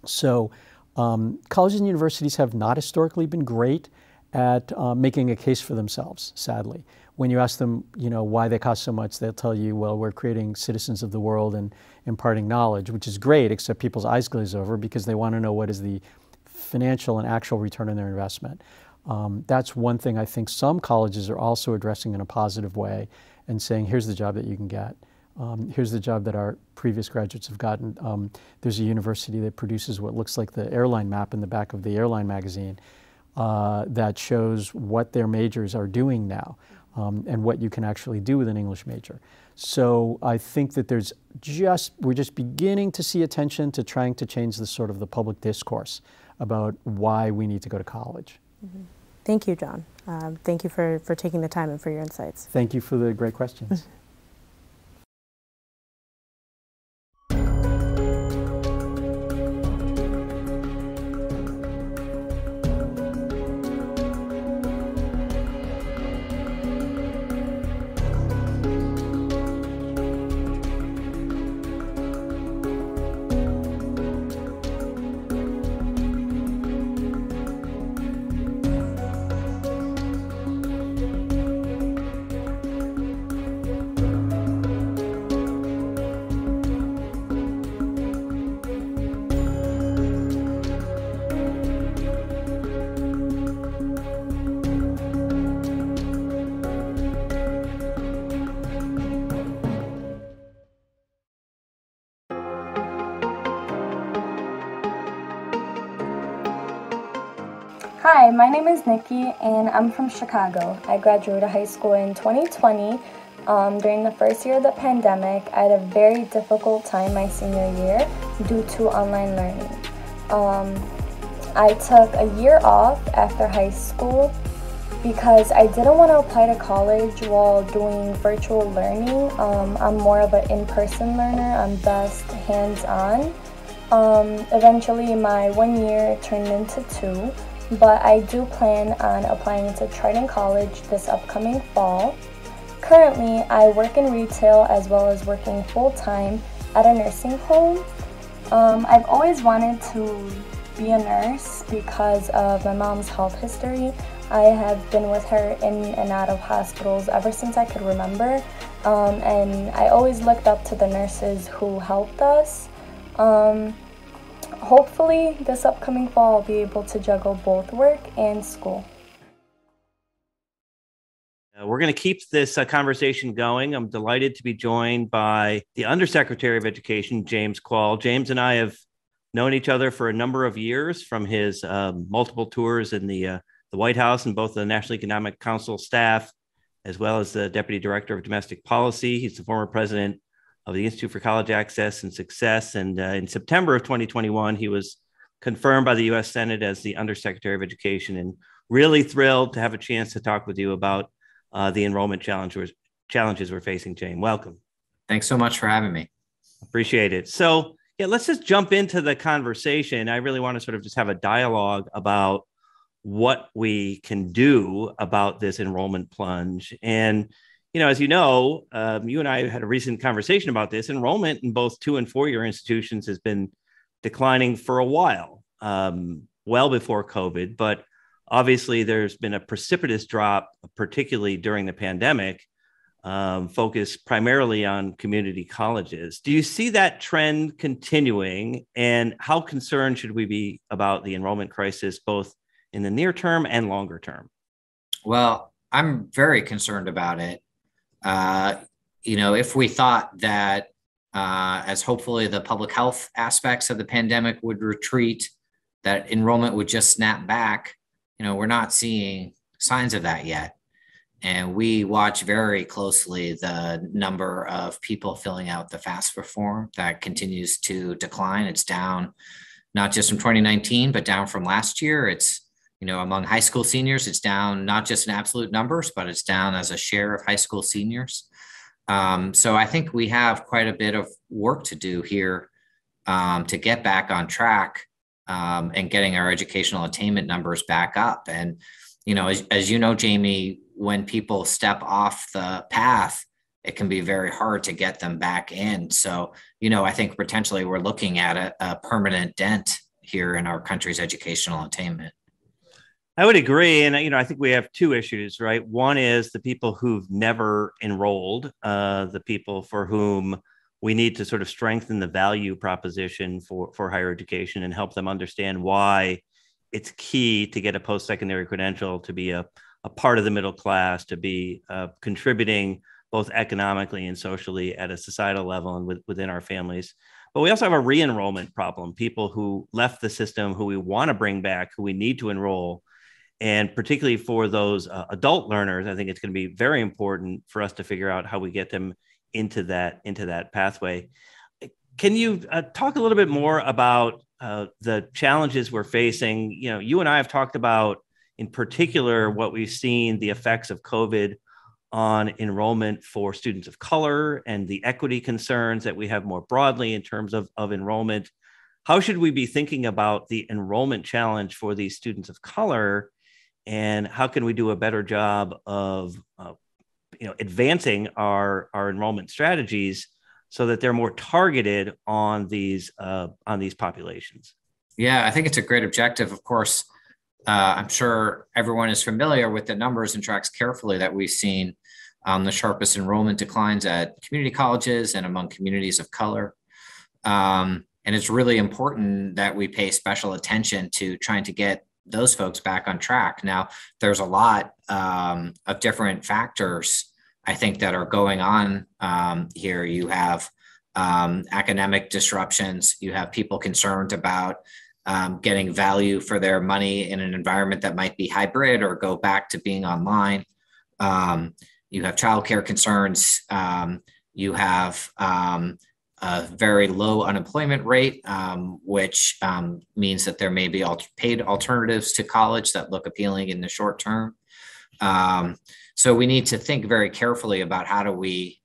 So colleges and universities have not historically been great at making a case for themselves, sadly. When you ask them, why they cost so much, they'll tell you, well, we're creating citizens of the world and imparting knowledge, which is great, except people's eyes glaze over because they want to know what is the financial and actual return on their investment. That's one thing I think some colleges are also addressing in a positive way and saying, here's the job that you can get. Here's the job that our previous graduates have gotten. There's a university that produces what looks like the airline map in the back of the airline magazine that shows what their majors are doing now and what you can actually do with an English major. So I think that we're just beginning to see attention to trying to change the public discourse about why we need to go to college.
Mm-hmm. Thank you, John. Thank you for taking the time and for your insights.
Thank you for the great questions.
Hi, my name is Nikki and I'm from Chicago. I graduated high school in 2020. During the first year of the pandemic, I had a very difficult time my senior year due to online learning. I took a year off after high school because I didn't want to apply to college while doing virtual learning. I'm more of an in-person learner. I'm best hands-on. Eventually, my 1 year turned into 2. But I do plan on applying to Citing College this upcoming fall. Currently, I work in retail as well as working full-time at a nursing home. I've always wanted to be a nurse because of my mom's health history. I have been with her in and out of hospitals ever since I could remember, and I always looked up to the nurses who helped us. Hopefully, this upcoming fall, I'll be able to juggle both work and school.
We're going to keep this conversation going. I'm delighted to be joined by the Undersecretary of Education, James Quall. James and I have known each other for a number of years from his multiple tours in the White House and both the National Economic Council staff, as well as the Deputy Director of Domestic Policy. He's the former president of the Institute for College Access and Success. And in September of 2021, he was confirmed by the U.S. Senate as the Undersecretary of Education, and really thrilled to have a chance to talk with you about the enrollment challenges we're facing. James, welcome.
Thanks so much for having me.
Appreciate it. So yeah, let's just jump into the conversation. I really want to sort of just have a dialogue about what we can do about this enrollment plunge. And as you know, you and I had a recent conversation about this. Enrollment in both 2- and 4-year institutions has been declining for a while, well before COVID. But obviously, there's been a precipitous drop, particularly during the pandemic, focused primarily on community colleges. Do you see that trend continuing? And how concerned should we be about the enrollment crisis, both in the near term and longer term?
Well, I'm very concerned about it. If we thought that as hopefully the public health aspects of the pandemic would retreat, that enrollment would just snap back, we're not seeing signs of that yet. And we watch very closely the number of people filling out the FAFSA form that continues to decline. It's down not just from 2019, but down from last year. It's, among high school seniors, it's down not just in absolute numbers, but it's down as a share of high school seniors. So I think we have quite a bit of work to do here to get back on track and getting our educational attainment numbers back up. And, as you know, Jamie, when people step off the path, it can be very hard to get them back in. So, I think potentially we're looking at a permanent dent here in our country's educational attainment.
I would agree. And, I think we have two issues, right? One is the people who've never enrolled, the people for whom we need to sort of strengthen the value proposition for higher education and help them understand why it's key to get a post-secondary credential, to be a part of the middle class, to be contributing both economically and socially at a societal level and within our families. But we also have a re-enrollment problem, people who left the system, who we want to bring back, who we need to enroll. And particularly for those adult learners, I think it's going to be very important for us to figure out how we get them into that pathway. Can you talk a little bit more about the challenges we're facing? You and I have talked about, in particular, what we've seen, the effects of COVID on enrollment for students of color and the equity concerns that we have more broadly in terms of enrollment. How should we be thinking about the enrollment challenge for these students of color? And how can we do a better job of advancing our enrollment strategies so that they're more targeted on these populations?
Yeah, I think it's a great objective. Of course, I'm sure everyone is familiar with the numbers and tracks carefully that we've seen the sharpest enrollment declines at community colleges and among communities of color. And it's really important that we pay special attention to trying to get those folks back on track. Now, there's a lot of different factors, I think, that are going on here. You have academic disruptions. You have people concerned about getting value for their money in an environment that might be hybrid or go back to being online. You have childcare concerns. You have a very low unemployment rate, which means that there may be paid alternatives to college that look appealing in the short term. So we need to think very carefully about how do we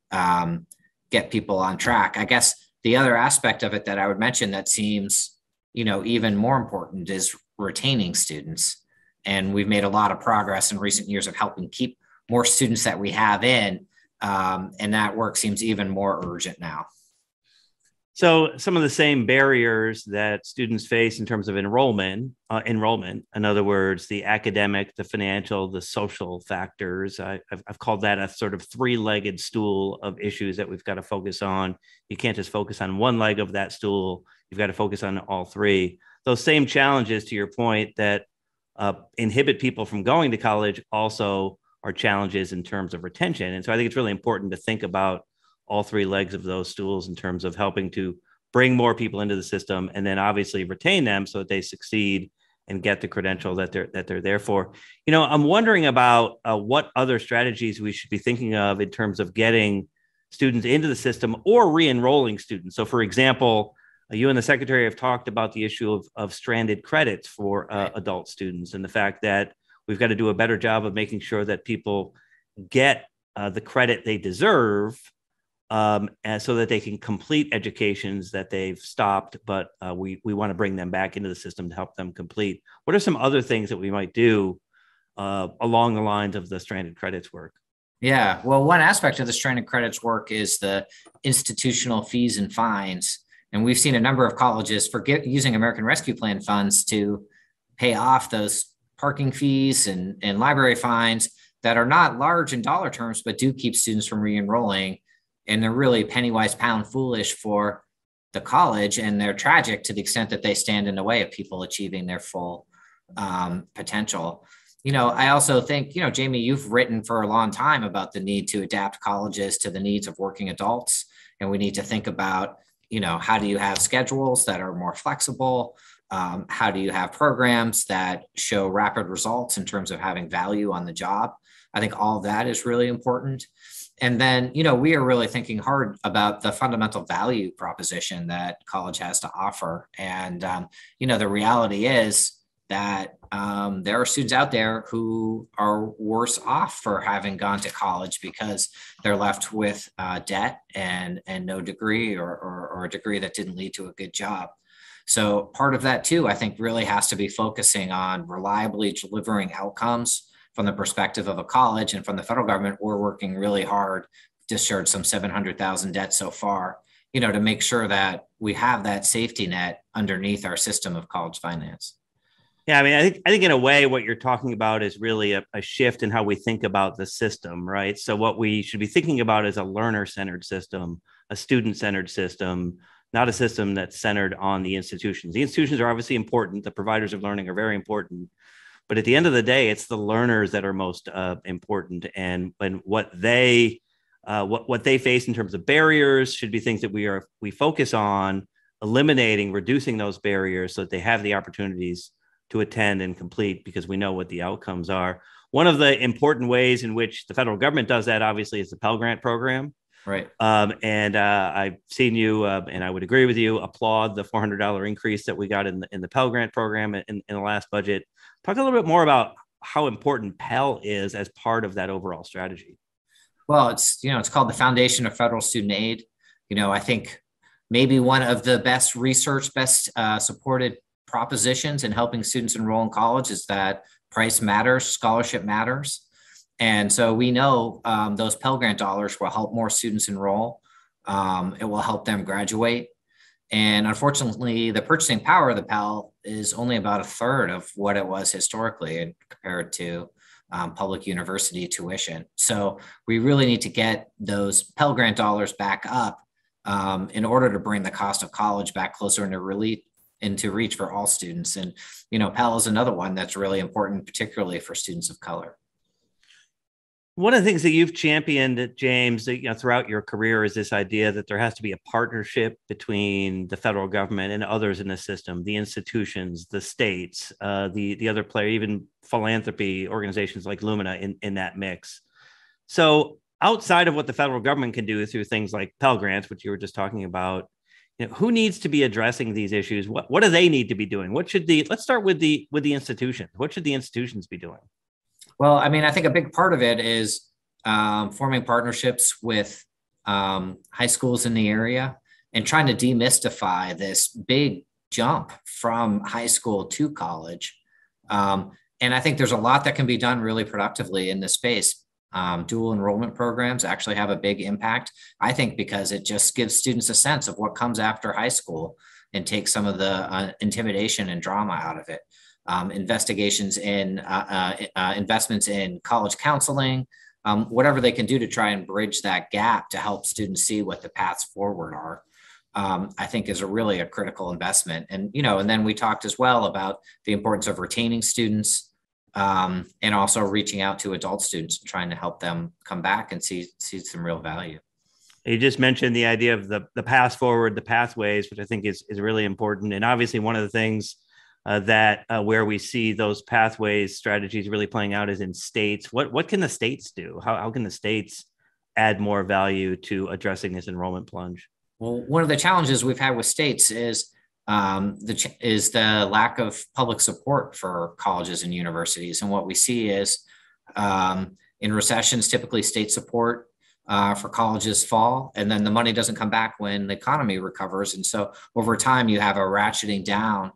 get people on track. I guess the other aspect of it that I would mention that seems, even more important is retaining students. And we've made a lot of progress in recent years of helping keep more students that we have in, and that work seems even more urgent now.
So some of the same barriers that students face in terms of enrollment, in other words, the academic, the financial, the social factors, I've called that a sort of three-legged stool of issues that we've got to focus on. You can't just focus on one leg of that stool. You've got to focus on all three. Those same challenges, to your point, that inhibit people from going to college also are challenges in terms of retention. And so I think it's really important to think about all three legs of those stools in terms of helping to bring more people into the system and then obviously retain them so that they succeed and get the credential that they're there for. I'm wondering about what other strategies we should be thinking of in terms of getting students into the system or re-enrolling students. So for example, you and the secretary have talked about the issue of stranded credits for adult students and the fact that we've got to do a better job of making sure that people get the credit they deserve and so that they can complete educations that they've stopped, but we want to bring them back into the system to help them complete. What are some other things that we might do along the lines of the stranded credits work?
Yeah, well, one aspect of the stranded credits work is the institutional fees and fines. And we've seen a number of colleges using American Rescue Plan funds to pay off those parking fees and library fines that are not large in dollar terms, but do keep students from re-enrolling. And they're really penny wise, pound foolish for the college, and they're tragic to the extent that they stand in the way of people achieving their full potential. I also think, Jamie, you've written for a long time about the need to adapt colleges to the needs of working adults. And we need to think about, how do you have schedules that are more flexible? How do you have programs that show rapid results in terms of having value on the job? I think all of that is really important. And then, we are really thinking hard about the fundamental value proposition that college has to offer. And, the reality is that there are students out there who are worse off for having gone to college because they're left with debt and no degree or a degree that didn't lead to a good job. So part of that too, I think, really has to be focusing on reliably delivering outcomes from the perspective of a college. And from the federal government, we're working really hard, discharged some 700,000 debt so far, to make sure that we have that safety net underneath our system of college finance.
Yeah, I mean, I think in a way, what you're talking about is really a shift in how we think about the system, right? So what we should be thinking about is a learner-centered system, a student-centered system, not a system that's centered on the institutions. The institutions are obviously important. The providers of learning are very important. But at the end of the day, it's the learners that are most important, and what they face in terms of barriers should be things that we focus on eliminating, reducing those barriers so that they have the opportunities to attend and complete, because we know what the outcomes are. One of the important ways in which the federal government does that, obviously, is the Pell Grant program.
Right.
And I've seen you, and I would agree with you, applaud the $400 increase that we got in the Pell Grant program in the last budget. Talk a little bit more about how important Pell is as part of that overall strategy.
Well, it's called the Foundation of Federal Student Aid. I think maybe one of the best supported propositions in helping students enroll in college is that price matters, scholarship matters. And so we know those Pell Grant dollars will help more students enroll. It will help them graduate. And unfortunately, the purchasing power of the Pell is only about a third of what it was historically compared to public university tuition. So we really need to get those Pell Grant dollars back up in order to bring the cost of college back closer into reach for all students. And, Pell is another one that's really important, particularly for students of color.
One of the things that you've championed, James, throughout your career is this idea that there has to be a partnership between the federal government and others in the system, the institutions, the states, the other player, even philanthropy organizations like Lumina in that mix. So outside of what the federal government can do through things like Pell Grants, which you were just talking about, who needs to be addressing these issues? What do they need to be doing? Let's start with the institutions. What should the institutions be doing?
Well, I mean, I think a big part of it is forming partnerships with high schools in the area and trying to demystify this big jump from high school to college. And I think there's a lot that can be done really productively in this space. Dual enrollment programs actually have a big impact, I think, because it just gives students a sense of what comes after high school and takes some of the intimidation and drama out of it. Investments in college counseling, whatever they can do to try and bridge that gap to help students see what the paths forward are, I think is really a critical investment. And, and then we talked as well about the importance of retaining students and also reaching out to adult students and trying to help them come back and see some real value.
You just mentioned the idea of the path forward, the pathways, which I think is really important. And obviously one of the things where we see those pathways strategies really playing out is in states. What can the states do? How can the states add more value to addressing this enrollment plunge?
Well, one of the challenges we've had with states is the lack of public support for colleges and universities. And what we see is in recessions, typically state support for colleges fall, and then the money doesn't come back when the economy recovers. And so over time, you have a ratcheting down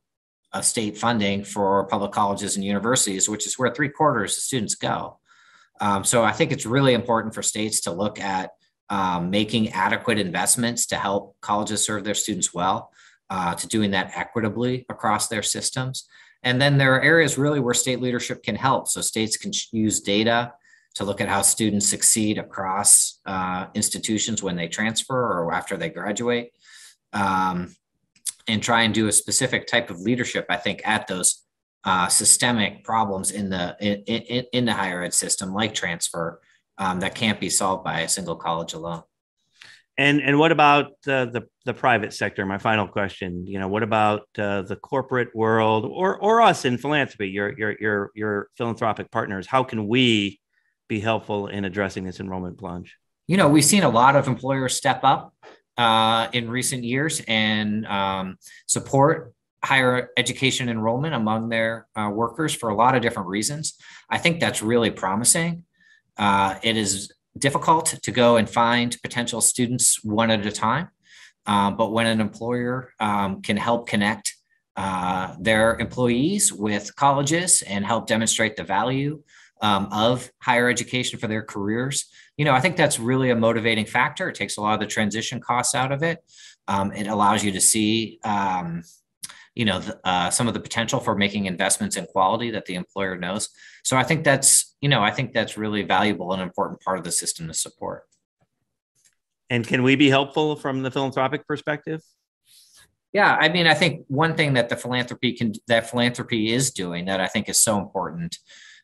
of state funding for public colleges and universities, which is where 3/4 of students go. So I think it's really important for states to look at making adequate investments to help colleges serve their students well, to doing that equitably across their systems. And then there are areas really where state leadership can help. So states can use data to look at how students succeed across institutions when they transfer or after they graduate, and try and do a specific type of leadership, I think, at those systemic problems in the higher ed system, like transfer, that can't be solved by a single college alone.
And what about the private sector? My final question, what about the corporate world or us in philanthropy, your philanthropic partners? How can we be helpful in addressing this enrollment plunge?
We've seen a lot of employers step up in recent years and support higher education enrollment among their workers for a lot of different reasons. I think that's really promising. It is difficult to go and find potential students one at a time, but when an employer can help connect their employees with colleges and help demonstrate the value of higher education for their careers, I think that's really a motivating factor. It takes a lot of the transition costs out of it. It allows you to see some of the potential for making investments in quality that the employer knows. So I think that's really valuable and important part of the system to support.
And can we be helpful from the philanthropic perspective?
Yeah, I mean, I think one thing that philanthropy is doing that I think is so important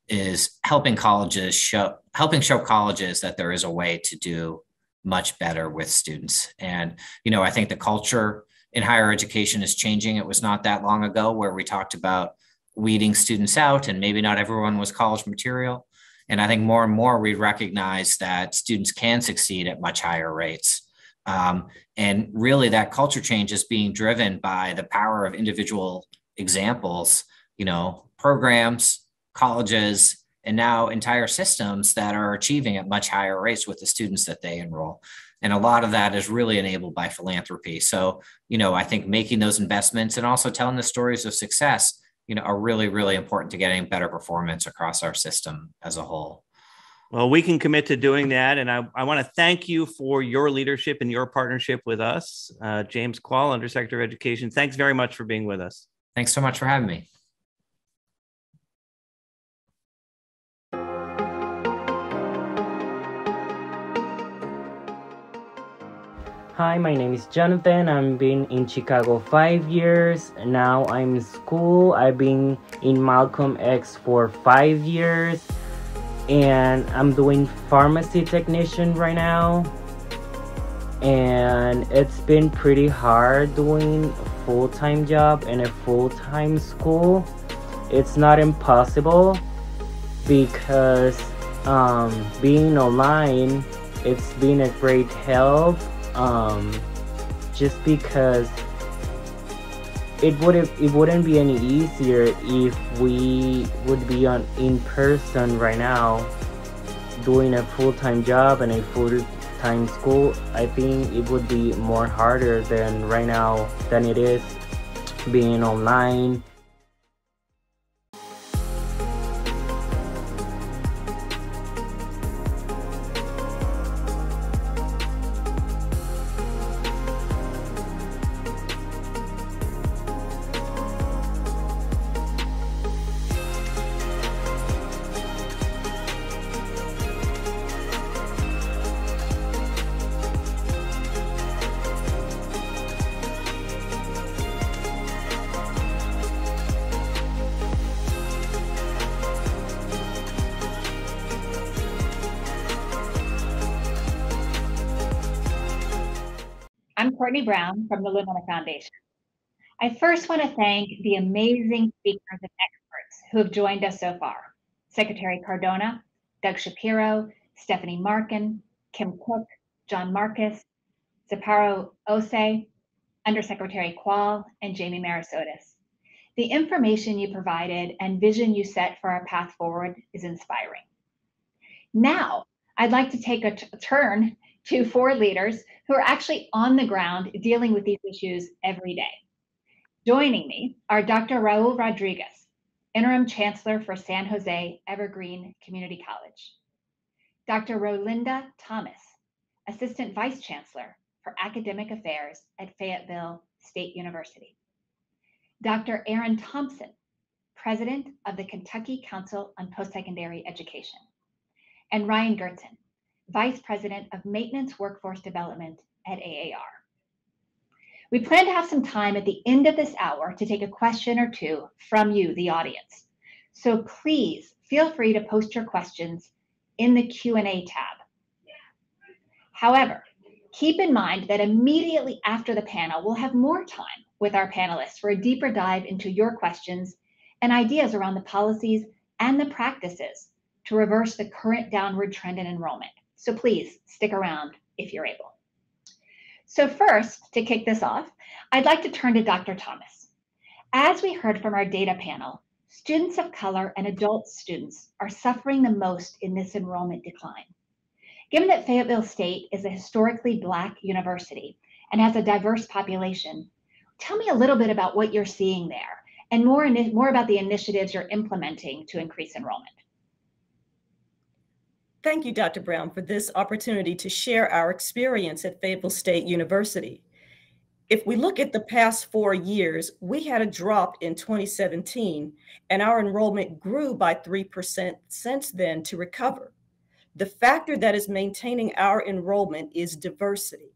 is helping show colleges that there is a way to do much better with students. And, I think the culture in higher education is changing. It was not that long ago where we talked about weeding students out and maybe not everyone was college material. And I think more and more we recognize that students can succeed at much higher rates. And really that culture change is being driven by the power of individual examples, programs, colleges, and now entire systems that are achieving at much higher rates with the students that they enroll. And a lot of that is really enabled by philanthropy. So, I think making those investments and also telling the stories of success, are really, really important to getting better performance across our system as a whole.
Well, we can commit to doing that. And I want to thank you for your leadership and your partnership with us. James Quall, Undersecretary of Education, thanks very much for being with us.
Thanks so much for having me.
Hi, my name is Jonathan. I've been in Chicago 5 years. Now I'm in school. I've been in Malcolm X for 5 years. And I'm doing pharmacy technician right now. And it's been pretty hard doing a full-time job and a full-time school. It's not impossible because being online, it's been a great help. Just because it wouldn't be any easier if we would be in person right now doing a full-time job and a full-time school. I think it would be more harder than right now than it is being online.
I'm Courtney Brown from the Lumina Foundation. I first want to thank the amazing speakers and experts who have joined us so far. Secretary Cardona, Doug Shapiro, Stephanie Markin, Kim Cook, John Marcus, Zaparo Ose, Undersecretary Quall, and Jamie Marasotis. The information you provided and vision you set for our path forward is inspiring. Now, I'd like to take a turn to 4 leaders who are actually on the ground dealing with these issues every day. Joining me are Dr. Raul Rodriguez, Interim Chancellor for San Jose Evergreen Community College, Dr. Rolinda Thomas, Assistant Vice Chancellor for Academic Affairs at Fayetteville State University. Dr. Aaron Thompson, President of the Kentucky Council on Postsecondary Education. And Ryan Gertzen, Vice President of Maintenance Workforce Development at AAR. We plan to have some time at the end of this hour to take a question or two from you, the audience. So please feel free to post your questions in the Q&A tab. However, keep in mind that immediately after the panel, we'll have more time with our panelists for a deeper dive into your questions and ideas around the policies and the practices to reverse the current downward trend in enrollment. So please stick around if you're able. So first, to kick this off, I'd like to turn to Dr. Thomas. As we heard from our data panel, students of color and adult students are suffering the most in this enrollment decline. Given that Fayetteville State is a historically Black university and has a diverse population, tell me a little bit about what you're seeing there and more about the initiatives you're implementing to increase enrollment.
Thank you, Dr. Brown, for this opportunity to share our experience at Fayetteville State University. If we look at the past 4 years, we had a drop in 2017, and our enrollment grew by 3% since then to recover. The factor that is maintaining our enrollment is diversity.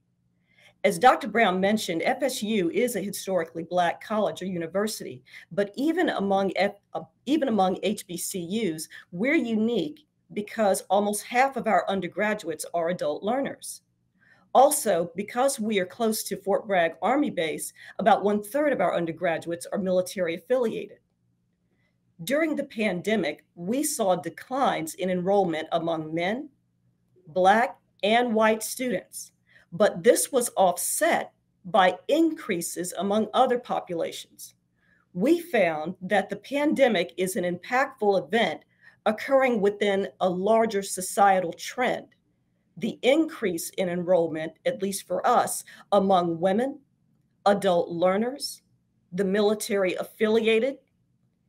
As Dr. Brown mentioned, FSU is a historically Black college or university, but even among HBCUs, we're unique because almost half of our undergraduates are adult learners. Also, because we are close to Fort Bragg Army Base, about 1/3 of our undergraduates are military affiliated. During the pandemic, we saw declines in enrollment among men, Black, and white students, but this was offset by increases among other populations. We found that the pandemic is an impactful event occurring within a larger societal trend. The increase in enrollment, at least for us, among women, adult learners, the military affiliated,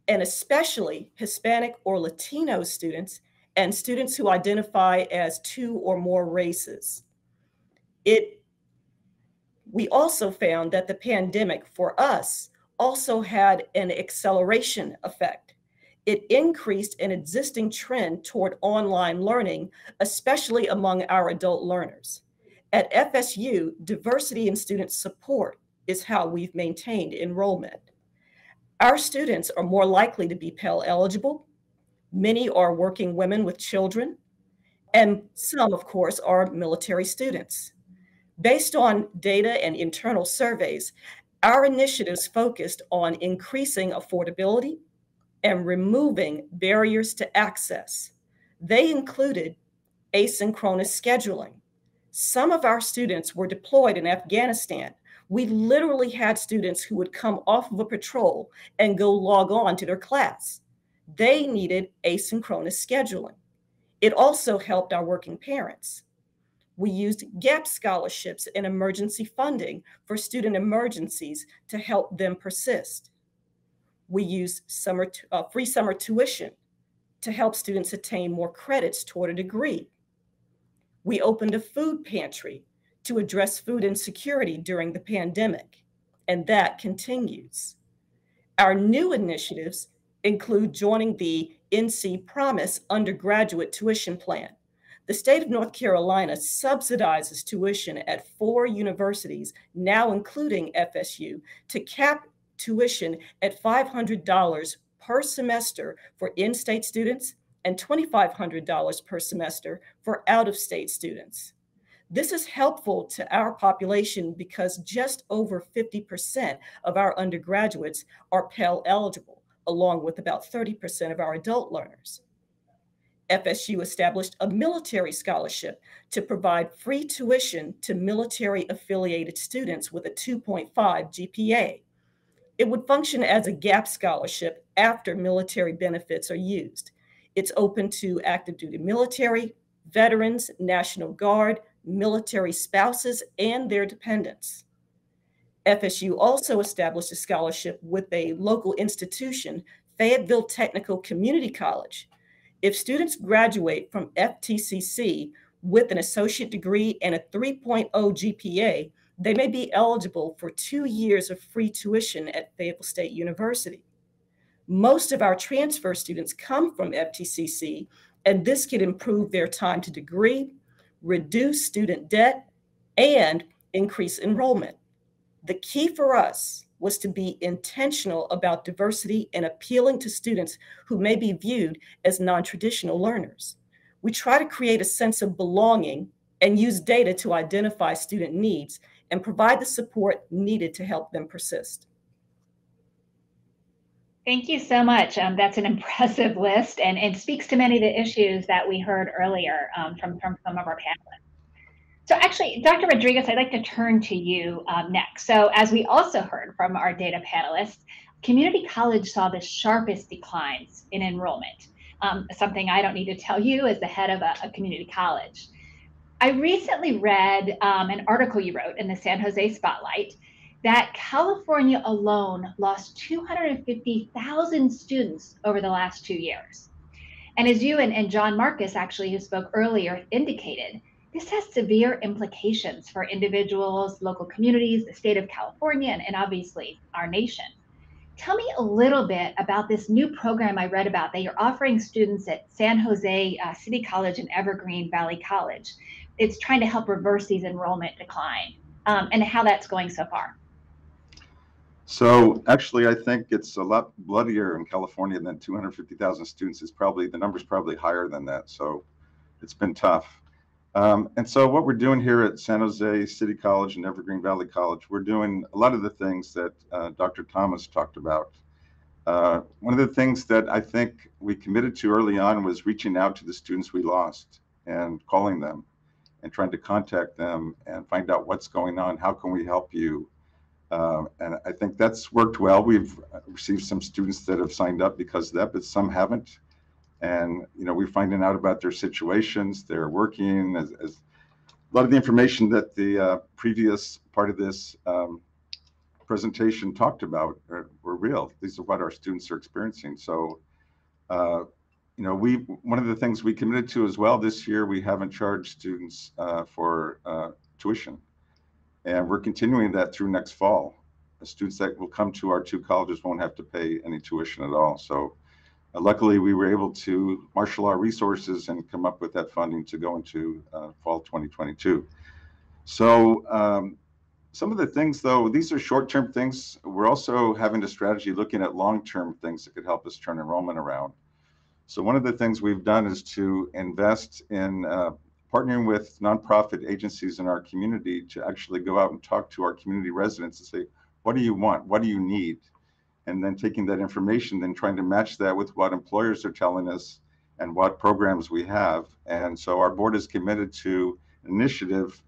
and especially Hispanic or Latino students and students who identify as 2 or more races. We also found that the pandemic for us also had an acceleration effect. It increased an existing trend toward online learning, especially among our adult learners. At FSU, diversity in student support is how we've maintained enrollment. Our students are more likely to be Pell eligible. Many are working women with children, and some, of course, are military students. Based on data and internal surveys, our initiatives focused on increasing affordability and removing barriers to access. They included asynchronous scheduling. Some of our students were deployed in Afghanistan. We literally had students who would come off of a patrol and go log on to their class. They needed asynchronous scheduling. It also helped our working parents. We used gap scholarships and emergency funding for student emergencies to help them persist. We used free summer tuition to help students attain more credits toward a degree. We opened a food pantry to address food insecurity during the pandemic, and that continues. Our new initiatives include joining the NC Promise undergraduate tuition plan. The state of North Carolina subsidizes tuition at 4 universities, now including FSU, to cap tuition at $500 per semester for in-state students and $2,500 per semester for out-of-state students. This is helpful to our population because just over 50% of our undergraduates are Pell eligible, along with about 30% of our adult learners. FSU established a military scholarship to provide free tuition to military-affiliated students with a 2.5 GPA. It would function as a gap scholarship after military benefits are used. It's open to active duty military, veterans, National Guard, military spouses, and their dependents. FSU also established a scholarship with a local institution, Fayetteville Technical Community College. If students graduate from FTCC with an associate degree and a 3.0 GPA, they may be eligible for 2 years of free tuition at Fayetteville State University. Most of our transfer students come from FTCC, and this can improve their time to degree, reduce student debt, and increase enrollment. The key for us was to be intentional about diversity and appealing to students who may be viewed as non-traditional learners. We try to create a sense of belonging and use data to identify student needs and provide the support needed to help them persist.
Thank you so much. That's an impressive list and speaks to many of the issues that we heard earlier from some of our panelists. So actually, Dr. Rodriguez, I'd like to turn to you next. So as we also heard from our data panelists, community college saw the sharpest declines in enrollment, something I don't need to tell you as the head of a community college. I recently read an article you wrote in the San Jose Spotlight that California alone lost 250,000 students over the last 2 years. And as you and John Marcus, actually, who spoke earlier, indicated, this has severe implications for individuals, local communities, the state of California, and obviously our nation. Tell me a little bit about this new program I read about that you're offering students at San Jose City College and Evergreen Valley College. It's trying to help reverse these enrollment decline and how that's going so far.
So actually, I think it's a lot bloodier in California than 250,000 students. The number's probably higher than that. So it's been tough. And so what we're doing here at San Jose City College and Evergreen Valley College, we're doing a lot of the things that Dr. Thomas talked about. One of the things that I think we committed to early on was reaching out to the students we lost and calling them and trying to contact them and find out what's going on, how can we help you? And I think that's worked well. We've received some students that have signed up because of that, but some haven't. And we're finding out about their situations. They're working as a lot of the information that the previous part of this presentation talked about were real. These are what our students are experiencing. So, one of the things we committed to as well this year, we haven't charged students for tuition. And we're continuing that through next fall. The students that will come to our 2 colleges won't have to pay any tuition at all. So luckily, we were able to marshal our resources and come up with that funding to go into fall 2022. So some of the things, though, these are short-term things. We're also having a strategy looking at long-term things that could help us turn enrollment around. So one of the things we've done is to invest in partnering with nonprofit agencies in our community to actually go out and talk to our community residents and say, what do you want? What do you need? And then taking that information, then trying to match that with what employers are telling us and what programs we have. And so our board is committed to an initiative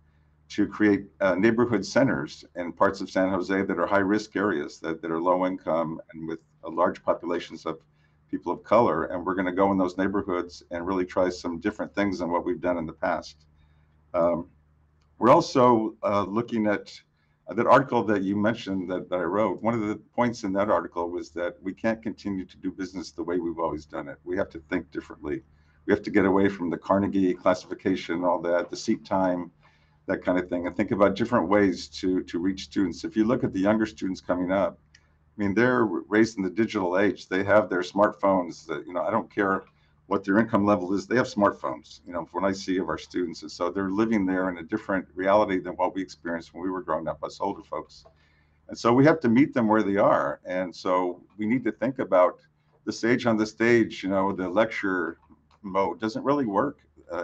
to create neighborhood centers in parts of San Jose that are high-risk areas, that are low income and with large populations of people of color. And we're going to go in those neighborhoods and really try some different things than what we've done in the past. We're also looking at that article that you mentioned that I wrote. One of the points in that article was that we can't continue to do business the way we've always done it. We have to think differently. We have to get away from the Carnegie classification, all that, the seat time, that kind of thing, and think about different ways to reach students. If you look at the younger students coming up, I mean, they're raised in the digital age. They have their smartphones that, I don't care what their income level is, they have smartphones, from what I see of our students. And so they're living there in a different reality than what we experienced when we were growing up as older folks. And so we have to meet them where they are. And so we need to think about the sage on the stage, the lecture mode doesn't really work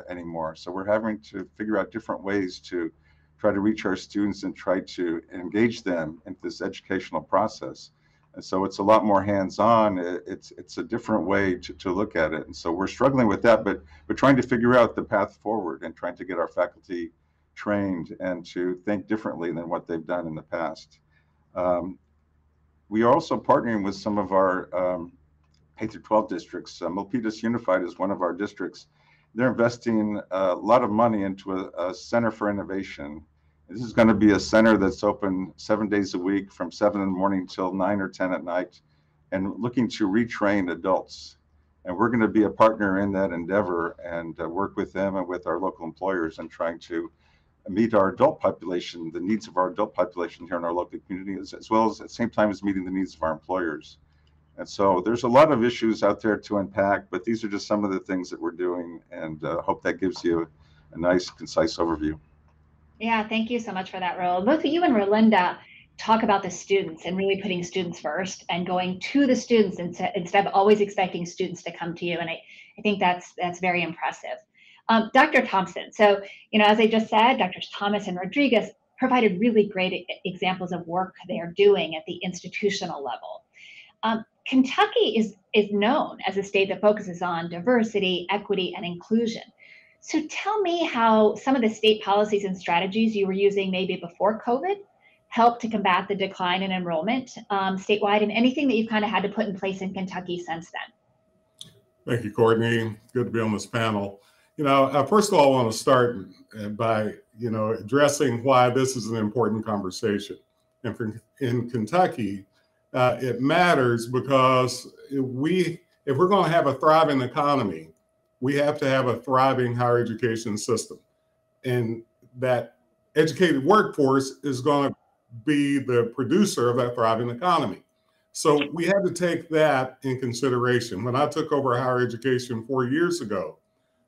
anymore. So we're having to figure out different ways to try to reach our students and try to engage them in this educational process. And so it's a lot more hands-on. It's a different way to look at it. And so we're struggling with that, but we're trying to figure out the path forward and trying to get our faculty trained and to think differently than what they've done in the past. We are also partnering with some of our K-12 districts. Milpitas Unified is one of our districts. They're investing a lot of money into a center for innovation. This is going to be a center that's open 7 days a week from 7 in the morning till 9 or 10 at night, and looking to retrain adults And we're going to be a partner in that endeavor and work with them and with our local employers in trying to meet our adult population, the needs of our adult population here in our local community, as well as at the same time as meeting the needs of our employers. And so there's a lot of issues out there to unpack, but these are just some of the things that we're doing, and hope that gives you a nice, concise overview.
Yeah, thank you so much for that, Ro. Both you and Rolinda talk about the students and really putting students first and going to the students instead of always expecting students to come to you. And I think that's very impressive. Dr. Thompson, so, as I just said, Drs. Thomas and Rodriguez provided really great examples of work they are doing at the institutional level. Kentucky is known as a state that focuses on diversity, equity, and inclusion. So tell me how some of the state policies and strategies you were using maybe before COVID helped to combat the decline in enrollment statewide, and anything that you've kind of had to put in place in Kentucky since then.
Thank you, Courtney. Good to be on this panel. First of all, I want to start by, addressing why this is an important conversation. And in Kentucky, it matters because if we're going to have a thriving economy, we have to have a thriving higher education system. And that educated workforce is going to be the producer of that thriving economy. So we had to take that in consideration. When I took over higher education 4 years ago,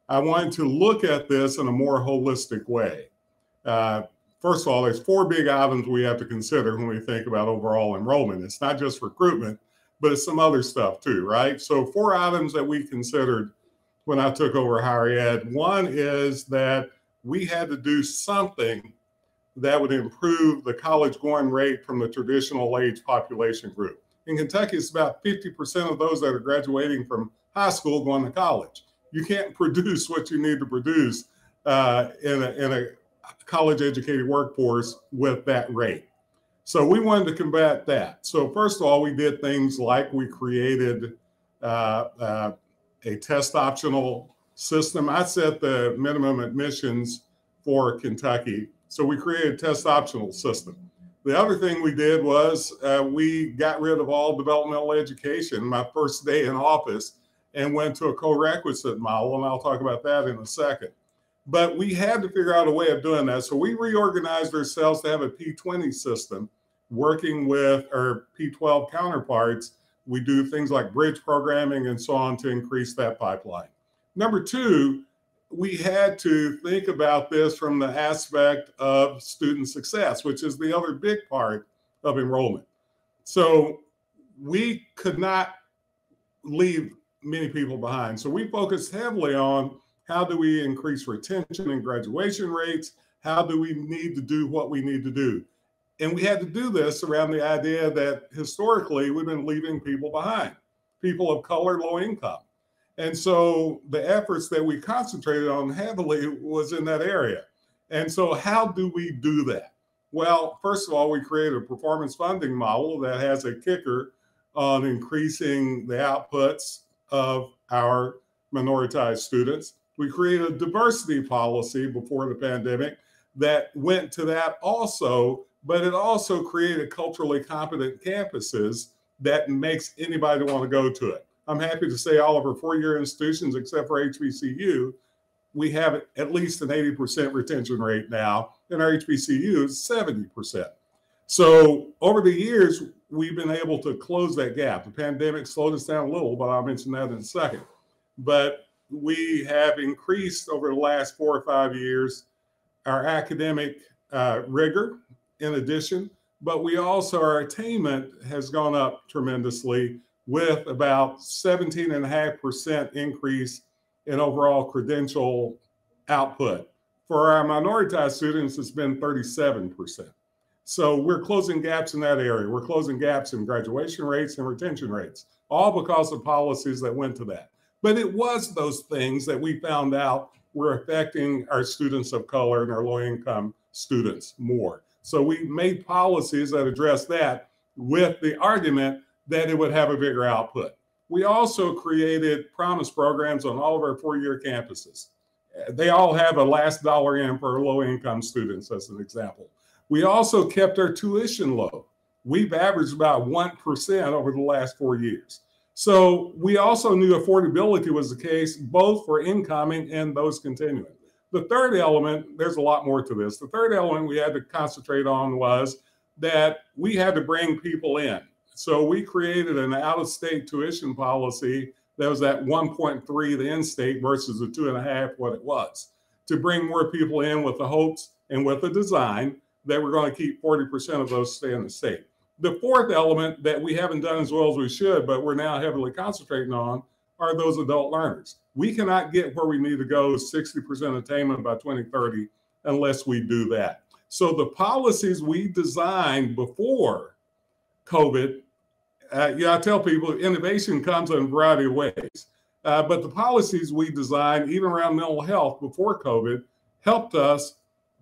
I wanted to look at this in a more holistic way. First of all, there's 4 big items we have to consider when we think about overall enrollment. It's not just recruitment, but it's some other stuff too, right? So 4 items that we considered when I took over higher ed. One is that we had to do something that would improve the college going rate from the traditional age population group. In Kentucky, it's about 50% of those that are graduating from high school going to college. You can't produce what you need to produce in a college educated workforce with that rate. So we wanted to combat that. So first of all, we did things like we created a test optional system. I set the minimum admissions for Kentucky. So we created a test optional system. The other thing we did was we got rid of all developmental education my first day in office and went to a co-requisite model, and I'll talk about that in a second. But we had to figure out a way of doing that. So we reorganized ourselves to have a P20 system working with our P12 counterparts. We do things like bridge programming and so on to increase that pipeline. Number 2, we had to think about this from the aspect of student success, which is the other big part of enrollment. So we could not leave many people behind. So we focused heavily on how do we increase retention and graduation rates? How do we need to do what we need to do? And we had to do this around the idea that historically we've been leaving people behind, people of color, low income. And so the efforts that we concentrated on heavily was in that area. And so how do we do that? Well, first of all, we created a performance funding model that has a kicker on increasing the outputs of our minoritized students. We created a diversity policy before the pandemic that went to that also, but it also created culturally competent campuses that makes anybody want to go to it. I'm happy to say all of our 4-year institutions, except for HBCU, we have at least an 80% retention rate now, and our HBCU is 70%. So over the years, we've been able to close that gap. The pandemic slowed us down a little, but I'll mention that in a second. But we have increased over the last 4 or 5 years our academic rigor in addition, but we also, our attainment has gone up tremendously with about 17.5% increase in overall credential output. For our minoritized students, it's been 37%. So we're closing gaps in that area. We're closing gaps in graduation rates and retention rates, all because of policies that went to that. But it was those things that we found out were affecting our students of color and our low-income students more. So we made policies that address that with the argument that it would have a bigger output. We also created promise programs on all of our 4-year campuses. They all have a last dollar in for low-income students, as an example. We also kept our tuition low. We've averaged about 1% over the last 4 years. So we also knew affordability was the case, both for incoming and those continuing. The third element, there's a lot more to this. The third element we had to concentrate on was that we had to bring people in. So we created an out-of-state tuition policy that was at 1.3 the in-state versus the 2.5 what it was, to bring more people in with the hopes and with the design that we're going to keep 40% of those stay in the state. The fourth element that we haven't done as well as we should, but we're now heavily concentrating on, are those adult learners. We cannot get where we need to go, 60% attainment by 2030, unless we do that. So the policies we designed before COVID, I tell people innovation comes in a variety of ways. But the policies we designed, even around mental health before COVID, helped us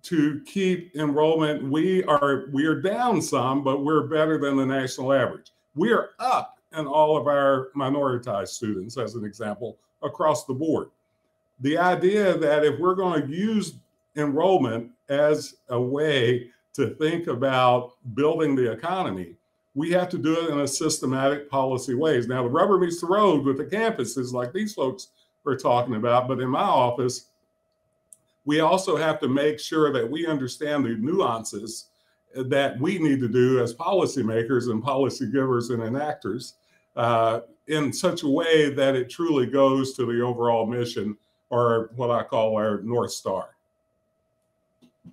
to keep enrollment. We are down some, but we're better than the national average. We are up in all of our minoritized students, as an example, across the board. The idea that if we're going to use enrollment as a way to think about building the economy, we have to do it in a systematic policy ways. Now, the rubber meets the road with the campuses like these folks are talking about, but in my office, we also have to make sure that we understand the nuances that we need to do as policymakers and policy givers and enactors in such a way that it truly goes to the overall mission, or what I call our North Star.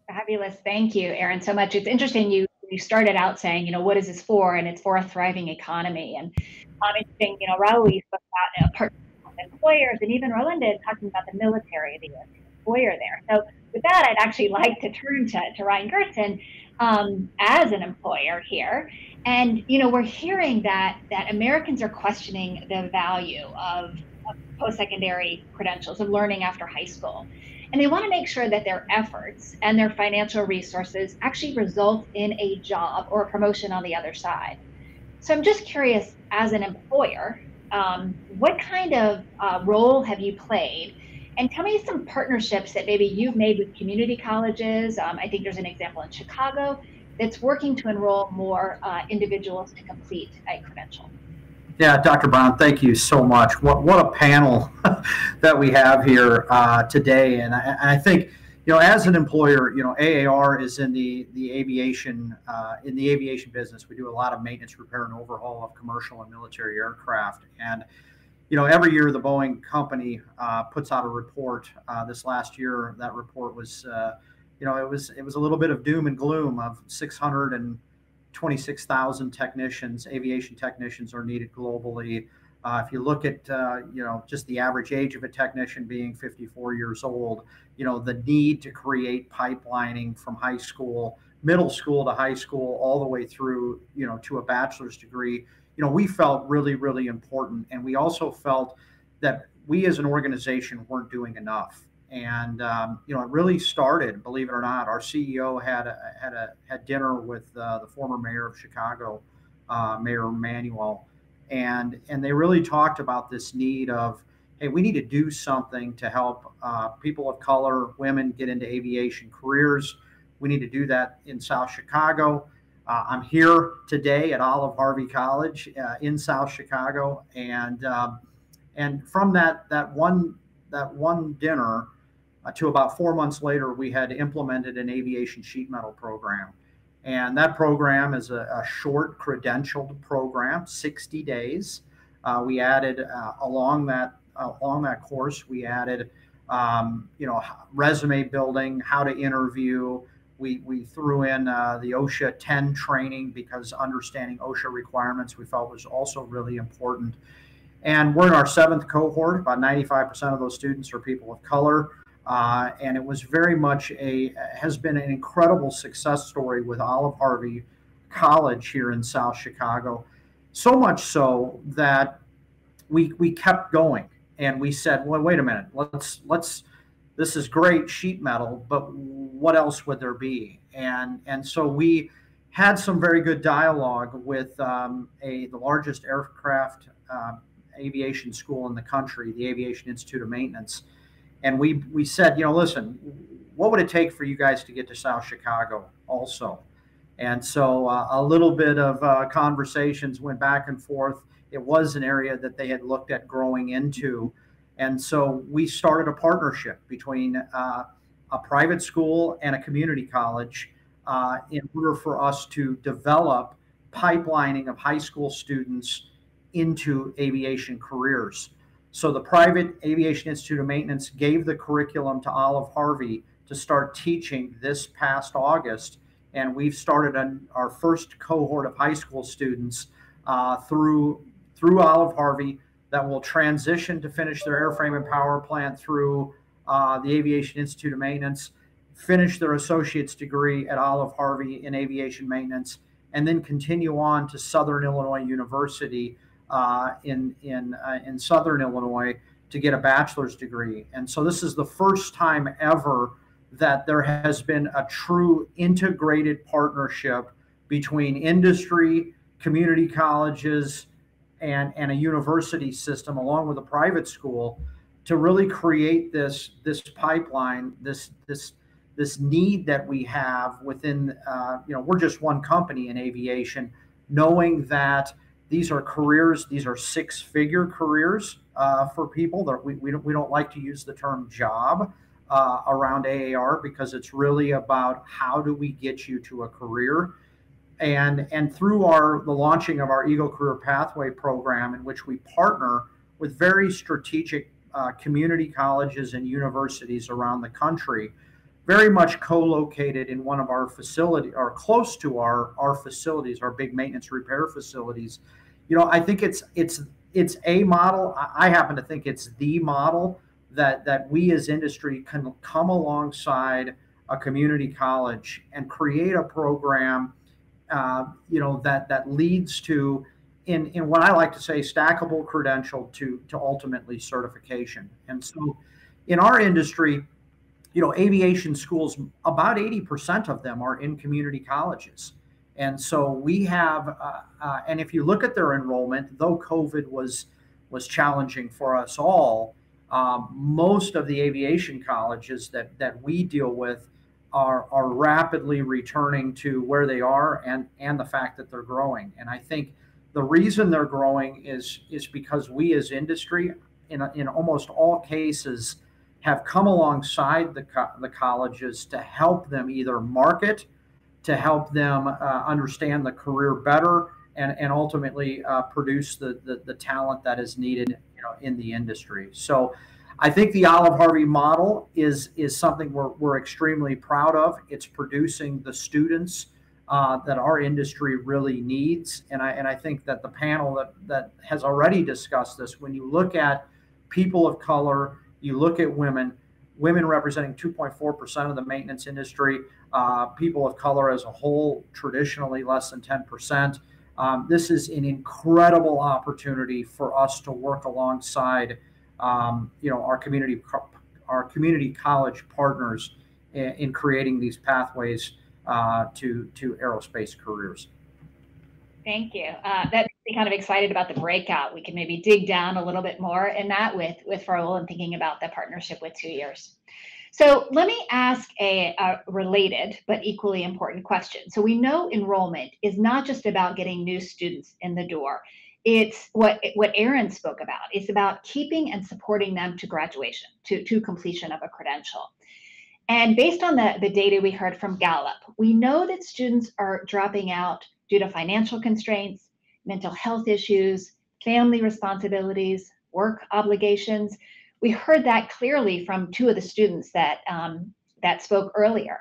Fabulous. Thank you, Aaron, so much. It's interesting you started out saying, what is this for? And it's for a thriving economy. And interesting, Raul, you spoke about partnerships with employers, and even Rolinda talking about the military, the employer there. So with that, I'd actually like to turn to Ryan Gertzen as an employer here. And, we're hearing that Americans are questioning the value of post-secondary credentials, of learning after high school. And they want to make sure that their efforts and their financial resources actually result in a job or a promotion on the other side. So I'm just curious, as an employer, what kind of role have you played? And tell me some partnerships that maybe you've made with community colleges. I think there's an example in Chicago that's working to enroll more individuals to complete a credential.
Yeah, Dr. Brown, thank you so much. What a panel that we have here today. And I think, as an employer, AAR is in the aviation business. We do a lot of maintenance, repair, and overhaul of commercial and military aircraft. And every year the Boeing company puts out a report. This last year, that report was, it was a little bit of doom and gloom of 626,000 technicians, aviation technicians are needed globally. If you look at, just the average age of a technician being 54 years old, the need to create pipelining from high school, middle school to high school, all the way through, to a bachelor's degree, we felt really, really important. And we also felt that we as an organization weren't doing enough. And it really started, believe it or not, our CEO had dinner with the former mayor of Chicago, Mayor Emanuel, and they really talked about this need of, hey, we need to do something to help people of color, women get into aviation careers. We need to do that in South Chicago. I'm here today at Olive Harvey College in South Chicago, and from that one dinner. To about 4 months later, we had implemented an aviation sheet metal program. And that program is a short credentialed program, 60 days. We added along that course, we added resume building, how to interview. We threw in the OSHA 10 training, because understanding OSHA requirements we felt was also really important. And we're in our 7th cohort. About 95% of those students are people of color. And it was very much has been an incredible success story with Olive Harvey College here in South Chicago. So much so that we kept going, and we said, well, wait a minute, this is great sheet metal, but what else would there be? And so we had some very good dialogue with the largest aircraft aviation school in the country, the Aviation Institute of Maintenance. And we said, listen, what would it take for you guys to get to South Chicago also? And so a little bit of conversations went back and forth. it was an area that they had looked at growing into. And so we started a partnership between a private school and a community college in order for us to develop pipelining of high school students into aviation careers. So the private Aviation Institute of Maintenance gave the curriculum to Olive Harvey to start teaching this past August. And we've started our first cohort of high school students through Olive Harvey that will transition to finish their airframe and power plant through the Aviation Institute of Maintenance, finish their associate's degree at Olive Harvey in aviation maintenance, and then continue on to Southern Illinois University in Southern Illinois to get a bachelor's degree. And so this is the first time ever that there has been a true integrated partnership between industry, community colleges, and a university system, along with a private school, to really create this pipeline, this need that we have within. We're just one company in aviation, knowing that these are careers, these are six-figure careers for people. That we don't like to use the term job around AAR, because it's really about how do we get you to a career. And through the launching of our Eagle Career Pathway program, in which we partner with very strategic community colleges and universities around the country, very much co-located in one of our facilities, or close to our facilities, our big maintenance repair facilities. I think it's a model. I happen to think it's the model that we as industry can come alongside a community college and create a program that leads to, in what I like to say, stackable credential to ultimately certification. And so in our industry, aviation schools, about 80% of them are in community colleges. And so we have, and if you look at their enrollment, though COVID was challenging for us all, most of the aviation colleges that we deal with are rapidly returning to where they are, and the fact that they're growing. And I think the reason they're growing is because we as industry, in almost all cases, have come alongside the colleges to help them either market, to help them understand the career better, and ultimately produce the talent that is needed in the industry. So I think the Olive Harvey model is something we're extremely proud of. It's producing the students that our industry really needs. And I think that the panel that has already discussed this, when you look at people of color, you look at women representing 2.4% of the maintenance industry, people of color as a whole, traditionally less than 10%. This is an incredible opportunity for us to work alongside our community college partners in creating these pathways to aerospace careers.
Thank you. That makes me kind of excited about the breakout. We can maybe dig down a little bit more in that with Raul, and thinking about the partnership with 2 years. So let me ask a related but equally important question. So we know enrollment is not just about getting new students in the door. It's what Aaron spoke about. It's about keeping and supporting them to graduation, to completion of a credential. And based on the data we heard from Gallup, we know that students are dropping out due to financial constraints, mental health issues, family responsibilities, work obligations. We heard that clearly from two of the students that spoke earlier.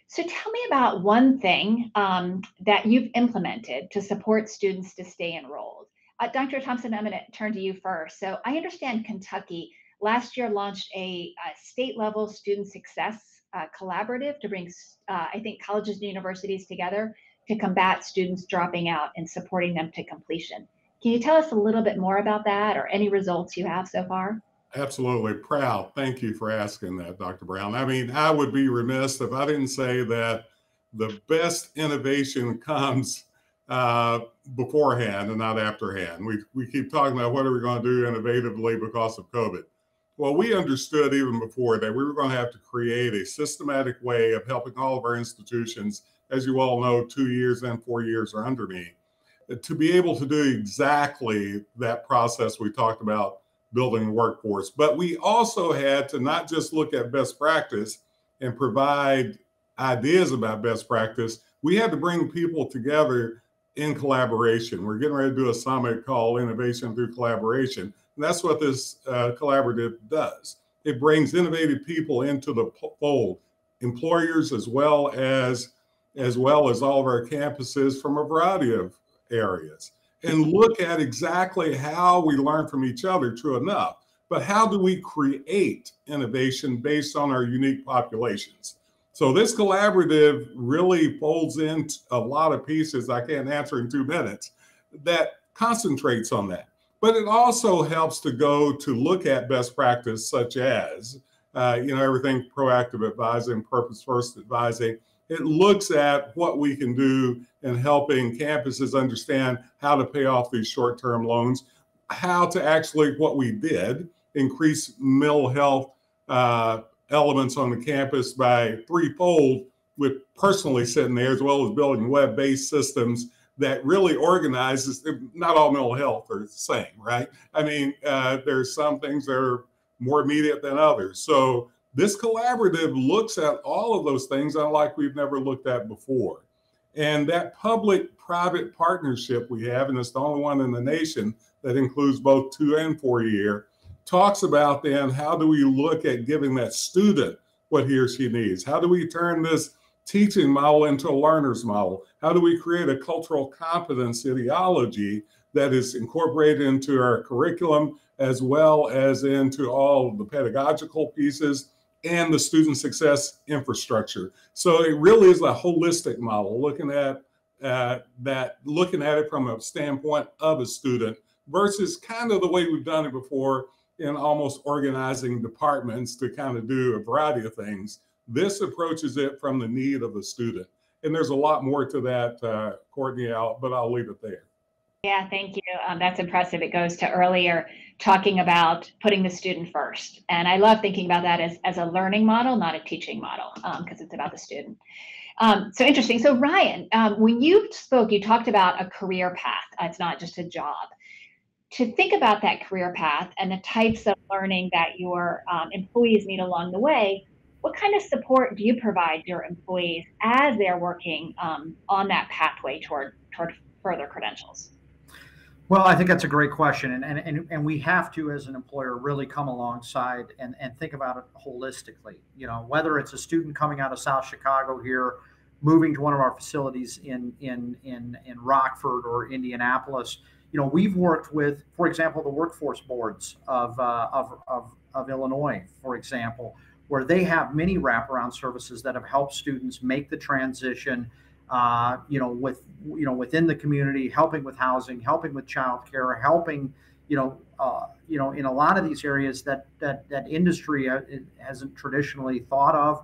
So tell me about one thing that you've implemented to support students to stay enrolled. Dr. Thompson, I'm going to turn to you first. So I understand Kentucky last year launched a state-level student success collaborative to bring, I think, colleges and universities together to combat students dropping out and supporting them to completion. Can you tell us a little bit more about that, or any results you have so far?
Absolutely. Proud. Thank you for asking that, Dr. Brown. I mean, I would be remiss if I didn't say that the best innovation comes beforehand and not afterhand. We keep talking about what are we going to do innovatively because of COVID. Well, we understood even before that we were going to have to create a systematic way of helping all of our institutions. As you all know, 2 years and 4 years are under me. to be able to do exactly that process we talked about, building the workforce. But we also had to not just look at best practice and provide ideas about best practice, we had to bring people together in collaboration. We're getting ready to do a summit called Innovation Through Collaboration. And that's what this collaborative does. It brings innovative people into the fold, employers as well as all of our campuses from a variety of areas, and look at exactly how we learn from each other, true enough, but how do we create innovation based on our unique populations? So this collaborative really folds in a lot of pieces I can't answer in 2 minutes that concentrates on that. But it also helps to go to look at best practice such as, everything proactive advising, purpose-first advising. It looks at what we can do in helping campuses understand how to pay off these short-term loans, how to actually, what we did, increase mental health elements on the campus by 3-fold, with personally sitting there, as well as building web-based systems that really organizes. Not all mental health are the same, right? I mean, there's some things that are more immediate than others. So this collaborative looks at all of those things unlike we've never looked at before. And that public-private partnership we have, and it's the only one in the nation that includes both 2 and 4 year, talks about then how do we look at giving that student what he or she needs? How do we turn this teaching model into a learner's model? How do we create a cultural competence ideology that is incorporated into our curriculum as well as into all of the pedagogical pieces and the student success infrastructure? So it really is a holistic model, looking at it from a standpoint of a student versus kind of the way we've done it before in almost organizing departments to kind of do a variety of things. This approaches it from the need of the student. And there's a lot more to that, Courtney, but I'll leave it there.
Yeah, thank you. That's impressive. It goes to earlier talking about putting the student first. And I love thinking about that as a learning model, not a teaching model, because it's about the student. So interesting. So Ryan, when you spoke, you talked about a career path. It's not just a job. To think about that career path and the types of learning that your employees need along the way, what kind of support do you provide your employees as they're working on that pathway toward further credentials?
Well, I think that's a great question. And we have to, as an employer, really come alongside and think about it holistically. Whether it's a student coming out of South Chicago here, moving to one of our facilities in Rockford or Indianapolis, we've worked with, for example, the workforce boards of Illinois, for example, where they have many wraparound services that have helped students make the transition, within the community, helping with housing, helping with childcare, helping, in a lot of these areas that industry hasn't traditionally thought of.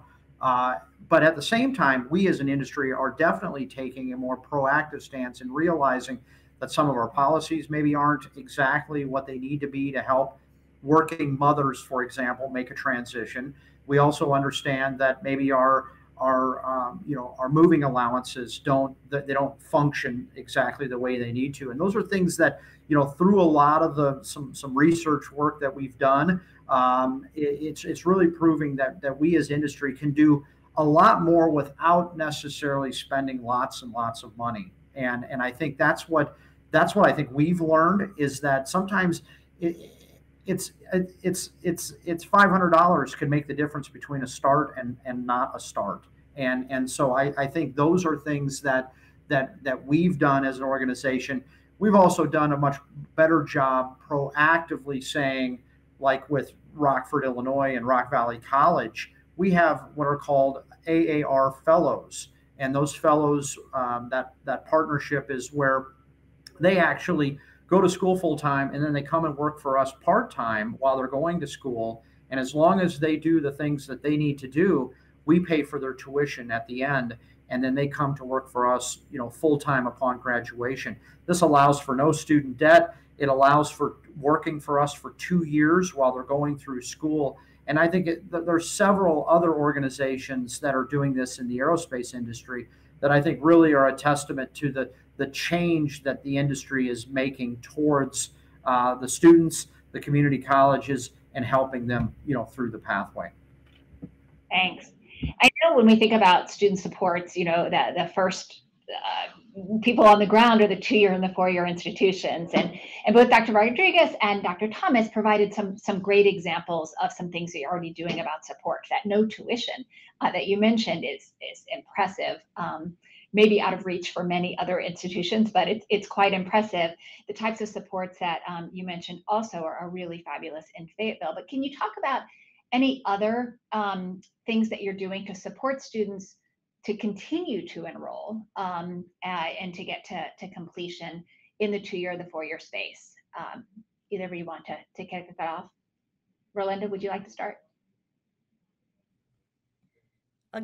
But at the same time, we as an industry are definitely taking a more proactive stance and realizing that some of our policies maybe aren't exactly what they need to be to help working mothers, for example, make a transition. We also understand that maybe our moving allowances don't function exactly the way they need to, and those are things that through a lot of some research work that we've done, it's really proving that we as industry can do a lot more without necessarily spending lots and lots of money, and I think that's what I think we've learned is that sometimes it's $500 could make the difference between a start and not a start. And so I think those are things that we've done as an organization. We've also done a much better job proactively saying, like with Rockford, Illinois and Rock Valley College, we have what are called AAR fellows. And those fellows, that partnership is where they actually go to school full time and then they come and work for us part time while they're going to school. And as long as they do the things that they need to do, we pay for their tuition at the end. And then they come to work for us, full time upon graduation. This allows for no student debt. It allows for working for us for 2 years while they're going through school. And I think there's several other organizations that are doing this in the aerospace industry that I think really are a testament to the the change that the industry is making towards the students, the community colleges, and helping them, through the pathway.
Thanks. I know when we think about student supports, that the first people on the ground are the 2-year and the 4-year institutions, and both Dr. Rodriguez and Dr. Thomas provided some great examples of some things that you're already doing about support. That no tuition that you mentioned is impressive. Maybe out of reach for many other institutions, but it's quite impressive. The types of supports that you mentioned also are really fabulous in Fayetteville. But can you talk about any other things that you're doing to support students to continue to enroll and to get to completion in the 2-year or the 4-year space? Either of you want to kick that off? Rolinda, would you like to start?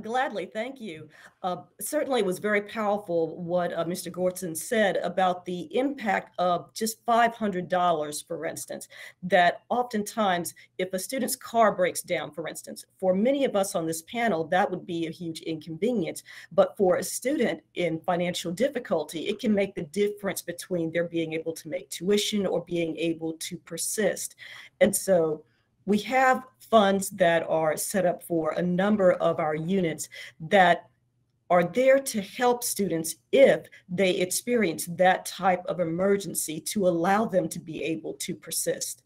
Gladly, thank you. Certainly it was very powerful what Mr. Gortson said about the impact of just $500, for instance, that oftentimes if a student's car breaks down, for instance, for many of us on this panel, that would be a huge inconvenience. But for a student in financial difficulty, it can make the difference between their being able to make tuition or being able to persist. And so we have funds that are set up for a number of our units that are there to help students if they experience that type of emergency, to allow them to be able to persist.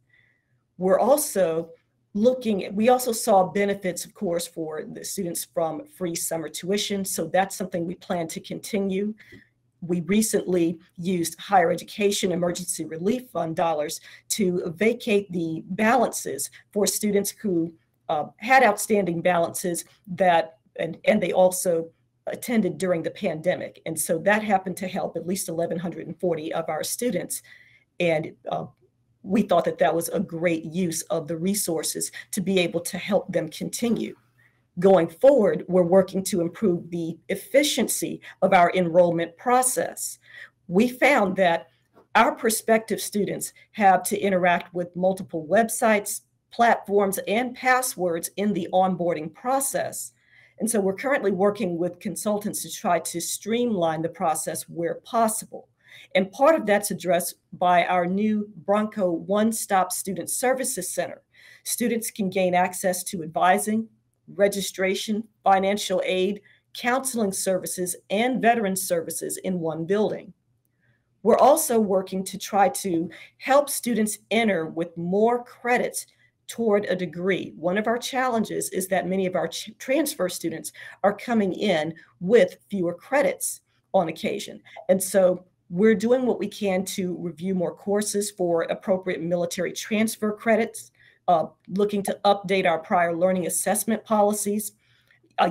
We're also we also saw benefits, of course, for the students from free summer tuition. So that's something we plan to continue. We recently used Higher Education Emergency Relief Fund dollars to vacate the balances for students who had outstanding balances and they also attended during the pandemic. And so that happened to help at least 1,140 of our students. And we thought that was a great use of the resources to be able to help them continue. Going forward, we're working to improve the efficiency of our enrollment process. We found that our prospective students have to interact with multiple websites, platforms, and passwords in the onboarding process. And so we're currently working with consultants to try to streamline the process where possible. And part of that's addressed by our new Bronco One-Stop Student Services Center. Students can gain access to advising, registration, financial aid, counseling services, and veteran services in one building. We're also working to try to help students enter with more credits toward a degree. One of our challenges is that many of our transfer students are coming in with fewer credits on occasion. And so we're doing what we can to review more courses for appropriate military transfer credits, looking to update our prior learning assessment policies.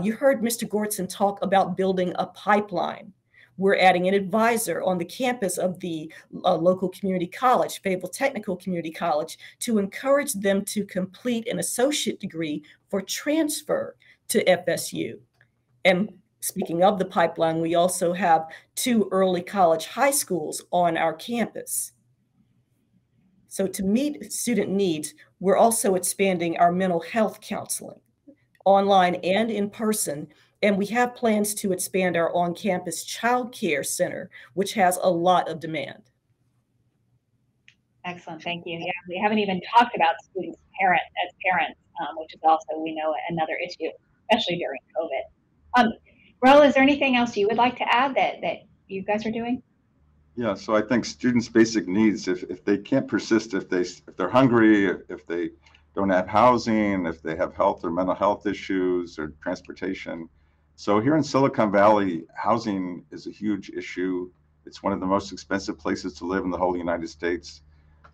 You heard Mr. Gortson talk about building a pipeline. We're adding an advisor on the campus of the local community college, Fayetteville Technical Community College, to encourage them to complete an associate degree for transfer to FSU. And speaking of the pipeline, we also have 2 early college high schools on our campus. So to meet student needs, we're also expanding our mental health counseling, online and in person. And we have plans to expand our on-campus child care center, which has a lot of demand.
Excellent, thank you. Yeah, we haven't even talked about students as parents, which is also, we know, another issue, especially during COVID. Raul, is there anything else you would like to add that you guys are doing?
Yeah, so I think students' basic needs, if they can't persist, if they're hungry, if they don't have housing, if they have health or mental health issues or transportation. So here in Silicon Valley, housing is a huge issue. It's one of the most expensive places to live in the whole United States.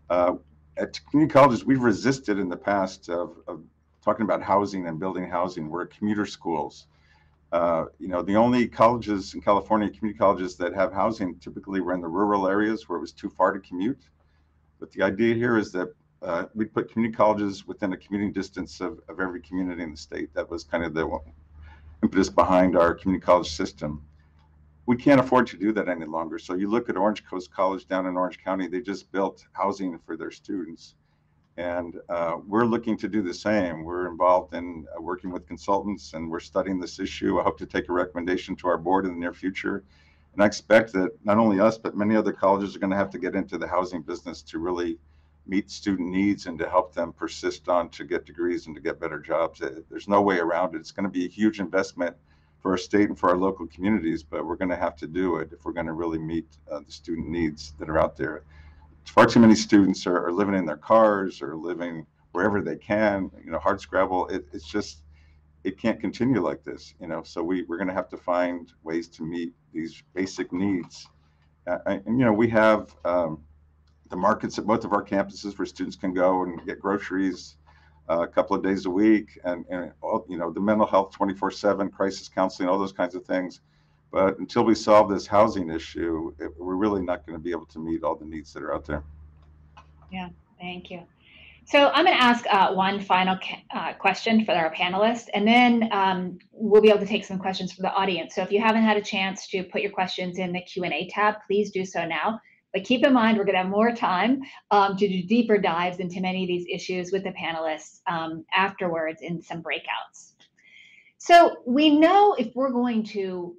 At community colleges, we've resisted in the past of talking about housing and building housing. We're commuter schools. The only colleges in California, community colleges that have housing, typically were in the rural areas where it was too far to commute. But the idea here is that we put community colleges within a commuting distance of every community in the state. That was kind of the impetus behind our community college system. We can't afford to do that any longer. So you look at Orange Coast College down in Orange County, they just built housing for their students. And we're looking to do the same. We're involved in working with consultants, and we're studying this issue. I hope to take a recommendation to our board in the near future And I expect that not only us, but many other colleges are going to have to get into the housing business to really meet student needs and to help them persist on to get degrees and to get better jobs. There's no way around it. It's going to be a huge investment for our state and for our local communities, but we're going to have to do it if we're going to really meet the student needs that are out there. Far too many students are living in their cars or living wherever they can, hardscrabble. It's just, it can't continue like this, so we're going to have to find ways to meet these basic needs. And we have the markets at both of our campuses where students can go and get groceries a couple of days a week, and all, the mental health 24/7, crisis counseling, all those kinds of things. But until we solve this housing issue, we're really not going to be able to meet all the needs that are out there.
Yeah, thank you. So I'm going to ask one final question for our panelists, and then we'll be able to take some questions from the audience. So if you haven't had a chance to put your questions in the Q&A tab, please do so now. But keep in mind, we're going to have more time to do deeper dives into many of these issues with the panelists afterwards in some breakouts. So we know if we're going to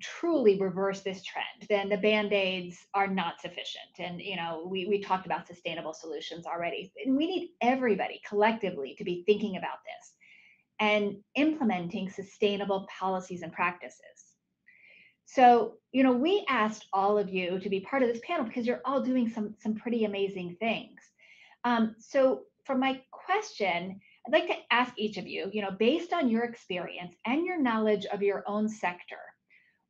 truly reverse this trend, then the Band-Aids are not sufficient. And, we talked about sustainable solutions already. And we need everybody collectively to be thinking about this and implementing sustainable policies and practices. So, we asked all of you to be part of this panel because you're all doing some pretty amazing things. So for my question, I'd like to ask each of you, based on your experience and your knowledge of your own sector,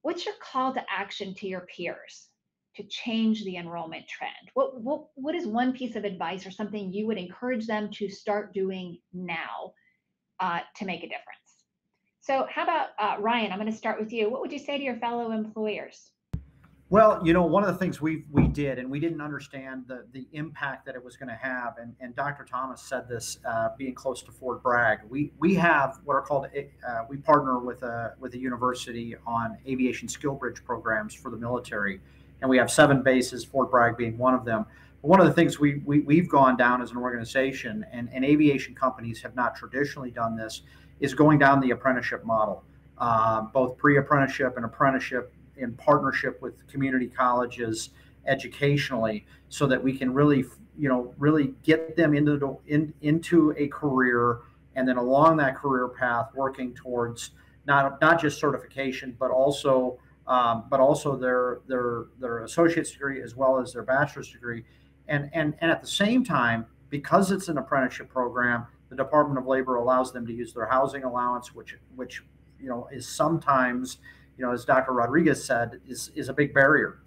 what's your call to action to your peers to change the enrollment trend? What is one piece of advice or something you would encourage them to start doing now to make a difference? So how about Ryan, I'm going to start with you. What would you say to your fellow employers?
Well, one of the things we did, and we didn't understand the impact that it was going to have, and Dr. Thomas said this, being close to Fort Bragg, we have what are called, we partner with a university on aviation skill bridge programs for the military, and we have 7 bases, Fort Bragg being one of them. One of the things we've gone down as an organization, and aviation companies have not traditionally done this, is going down the apprenticeship model, both pre-apprenticeship and apprenticeship in partnership with community colleges educationally, so that we can really get them into a career, and then along that career path working towards not just certification, but also their associate's degree as well as their bachelor's degree, and at the same time, because it's an apprenticeship program, the Department of Labor allows them to use their housing allowance, which is sometimes, as Dr. Rodriguez said, is a big barrier.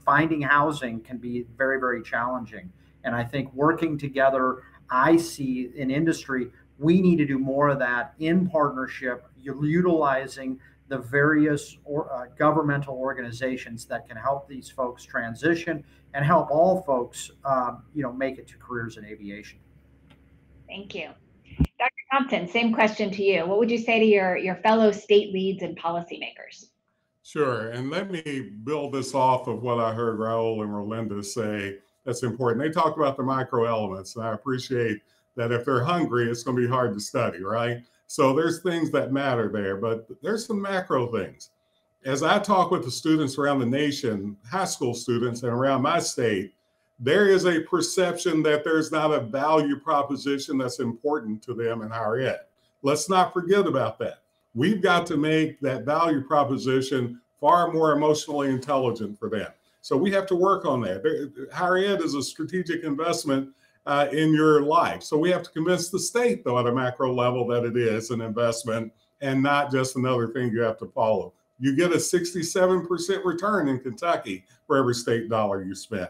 Finding housing can be very, very challenging. And I think working together, I see in industry, we need to do more of that in partnership, utilizing the various governmental organizations that can help these folks transition and help all folks, make it to careers in aviation.
Thank you. Dr. Thompson, same question to you. What would you say to your fellow state leads and policymakers?
Sure, and let me build this off of what I heard Raul and Rolinda say that's important. They talked about the micro elements, and I appreciate that if they're hungry, it's going to be hard to study, right? So there's things that matter there, but there's some macro things. As I talk with the students around the nation, high school students, and around my state, there is a perception that there's not a value proposition that's important to them in higher ed. Let's not forget about that. We've got to make that value proposition far more emotionally intelligent for them. So we have to work on that. Higher ed is a strategic investment in your life. So we have to convince the state, though, at a macro level that it is an investment and not just another thing you have to follow. You get a 67% return in Kentucky for every state dollar you spend.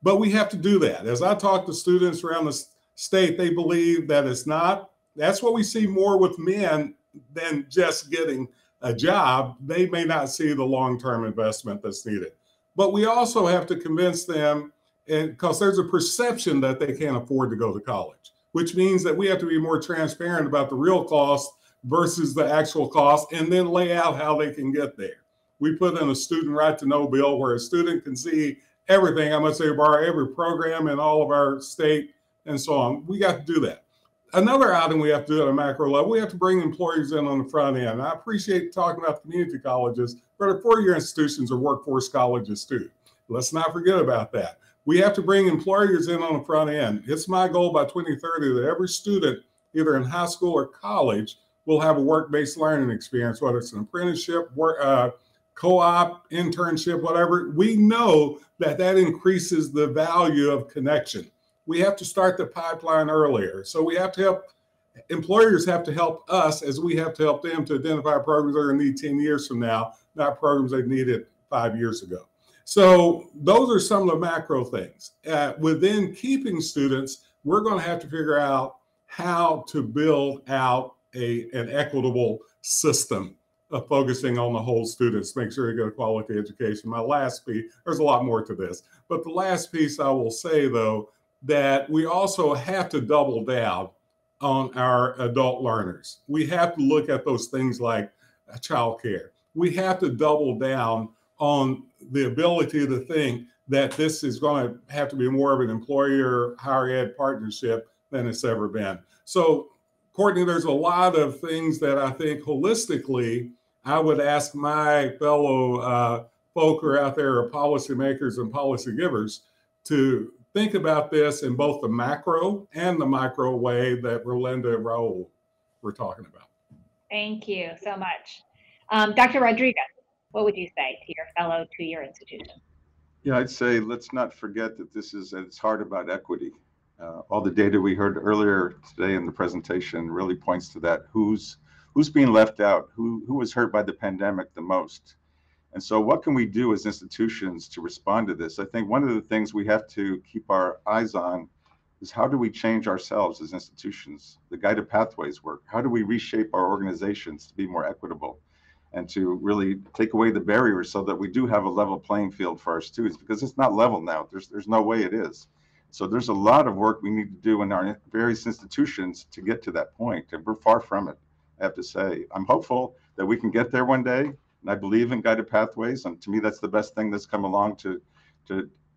But we have to do that. As I talk to students around the state, they believe that it's not. That's what we see more with men than just getting a job. They may not see the long-term investment that's needed. But we also have to convince them, because there's a perception that they can't afford to go to college, which means that we have to be more transparent about the real cost versus the actual cost, and then lay out how they can get there. We put in a student right to know bill where a student can see everything. I must say, borrow every program in all of our state and so on. We got to do that. Another item we have to do at a macro level, we have to bring employers in on the front end. I appreciate talking about community colleges, but our four-year institutions are workforce colleges too. Let's not forget about that. We have to bring employers in on the front end. It's my goal by 2030 that every student, either in high school or college, will have a work-based learning experience, whether it's an apprenticeship, co-op, internship, whatever. We know that that increases the value of connection. We have to start the pipeline earlier. So we have to help, employers have to help us as we have to help them to identify programs they're going to need 10 years from now, not programs they needed 5 years ago. So those are some of the macro things. Within keeping students, we're going to have to figure out how to build out an equitable system of focusing on the whole students, make sure they get a quality education. My last piece, there's a lot more to this, but the last piece I will say though, that we also have to double down on our adult learners. We have to look at those things like childcare. We have to double down on the ability to think that this is going to have to be more of an employer higher ed partnership than it's ever been. So, Courtney, there's a lot of things that I think holistically, I would ask my fellow folk who are out there, are policymakers and policy givers, to think about this in both the macro and the micro way that Rolinda and Raul were talking about.
Thank you so much. Dr. Rodriguez, what would you say to your fellow two-year institution?
Yeah, I'd say let's not forget that this is at its heart about equity. All the data we heard earlier today in the presentation really points to that. Who's being left out? Who was hurt by the pandemic the most? And so what can we do as institutions to respond to this? I think one of the things we have to keep our eyes on is how do we change ourselves as institutions? The guided pathways work. How do we reshape our organizations to be more equitable and to really take away the barriers so that we do have a level playing field for our students? Because it's not level now. There's no way it is. So there's a lot of work we need to do in our various institutions to get to that point, and we're far from it, I have to say. I'm hopeful that we can get there one day, and I believe in guided pathways, and to me that's the best thing that's come along to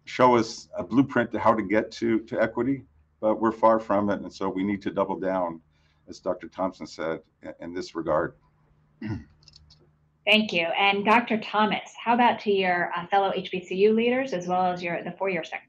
show us a blueprint to how to get to equity, but we're far from it, and so we need to double down, as Dr. Thompson said, in this regard.
Thank you. And Dr. Thomas, how about to your fellow HBCU leaders as well as the four-year sector?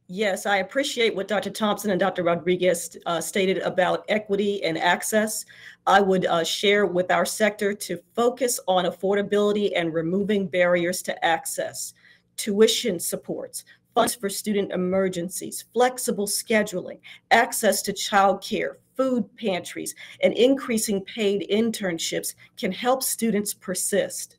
Yes, I appreciate what Dr. Thompson and Dr. Rodriguez stated about equity and access. I would share with our sector to focus on affordability and removing barriers to access, tuition supports, funds for student emergencies, flexible scheduling, access to childcare, food pantries, and increasing paid internships can help students persist.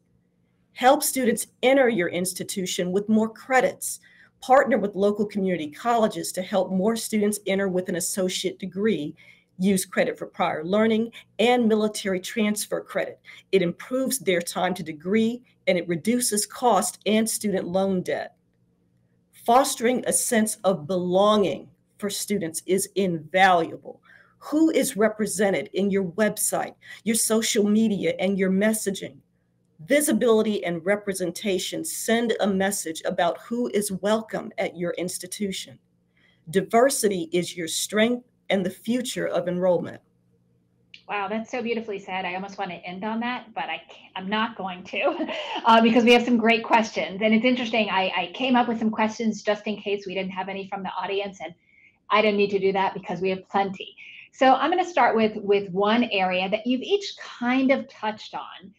Help students enter your institution with more credits. Partner with local community colleges to help more students enter with an associate degree. Use credit for prior learning and military transfer credit. It improves their time to degree and it reduces cost and student loan debt. Fostering a sense of belonging for students is invaluable. Who is represented in your website, your social media, and your messaging? Visibility and representation send a message about who is welcome at your institution. Diversity is your strength and the future of enrollment.
Wow, that's so beautifully said. I almost want to end on that, but I'm not going to because we have some great questions. And it's interesting, I came up with some questions just in case we didn't have any from the audience, and I didn't need to do that because we have plenty. So I'm going to start with one area that you've each kind of touched on.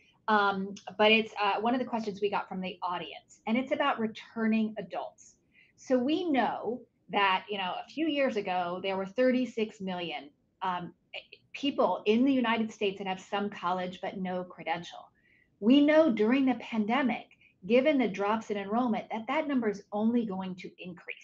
But it's one of the questions we got from the audience, and it's about returning adults. So we know that, a few years ago, there were 36 million people in the United States that have some college but no credential. We know during the pandemic, given the drops in enrollment, that number is only going to increase.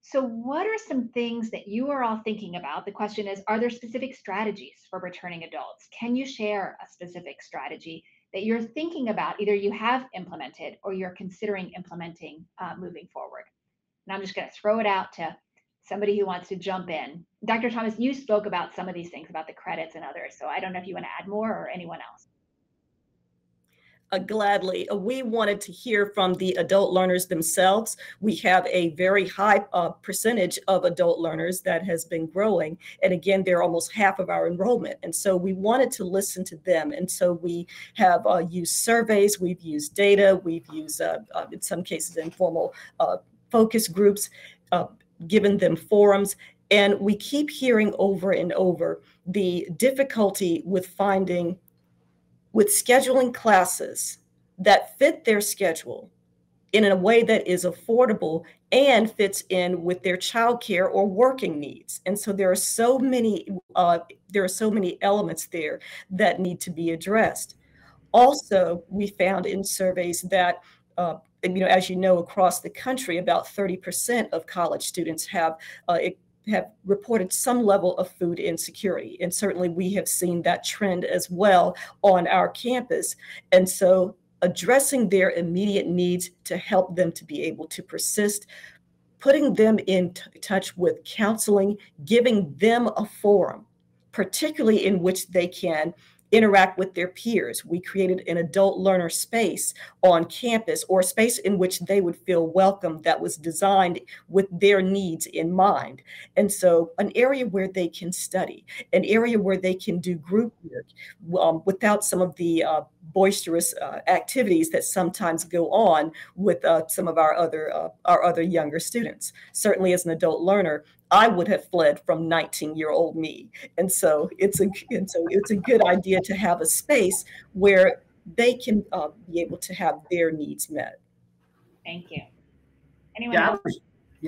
So what are some things that you are all thinking about? The question is, are there specific strategies for returning adults? Can you share a specific strategy that you're thinking about, either you have implemented or you're considering implementing moving forward? And I'm just going to throw it out to somebody who wants to jump in. Dr. Thomas, you spoke about some of these things, about the credits and others. So I don't know if you want to add more or anyone else.
Gladly. We wanted to hear from the adult learners themselves. We have a very high percentage of adult learners that has been growing. And again, they're almost half of our enrollment. And so we wanted to listen to them. And so we have used surveys, we've used data, we've used, in some cases, informal focus groups, given them forums. And we keep hearing over and over the difficulty with scheduling classes that fit their schedule in a way that is affordable and fits in with their childcare or working needs. And so there are so many elements there that need to be addressed. Also, we found in surveys that as you know, across the country, about 30% of college students have reported some level of food insecurity. And certainly we have seen that trend as well on our campus. And so addressing their immediate needs to help them to be able to persist, putting them in touch with counseling, giving them a forum, particularly in which they can interact with their peers. We created an adult learner space on campus, or a space in which they would feel welcome, that was designed with their needs in mind. And so an area where they can study, an area where they can do group work without some of the boisterous activities that sometimes go on with some of our other younger students. Certainly as an adult learner, I would have fled from 19-year-old me. And so it's a good idea to have a space where they can be able to have their needs met.
Thank you. Anyone else?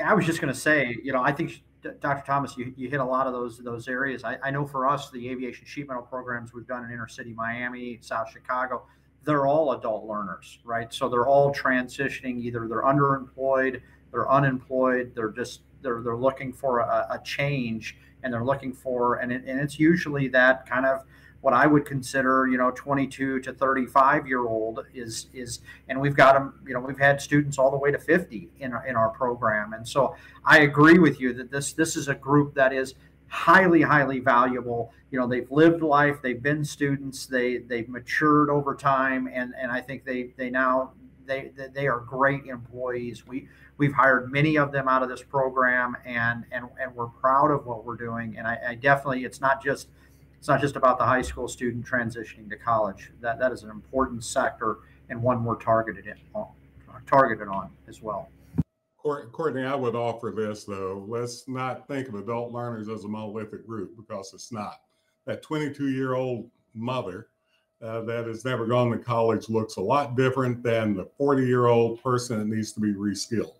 I was just going to say, I think, Dr. Thomas, you hit a lot of those areas. I know for us, the aviation sheet metal programs we've done in inner city Miami, South Chicago, they're all adult learners, right? So they're all transitioning. Either they're underemployed, they're unemployed, they're looking for a change, and they're looking for, and it's usually that kind of what I would consider, 22 to 35-year-old is, and we've got them, we've had students all the way to 50 in our program. And so I agree with you that this is a group that is highly, highly valuable. They've lived life, they've been students, they've matured over time, and I think they are great employees. We've hired many of them out of this program, and we're proud of what we're doing. And I definitely, it's not just about the high school student transitioning to college. That is an important sector, and one we're targeted on as well.
Courtney, I would offer this though. Let's not think of adult learners as a monolithic group, because it's not. That 22-year-old mother that has never gone to college looks a lot different than the 40-year-old person that needs to be reskilled.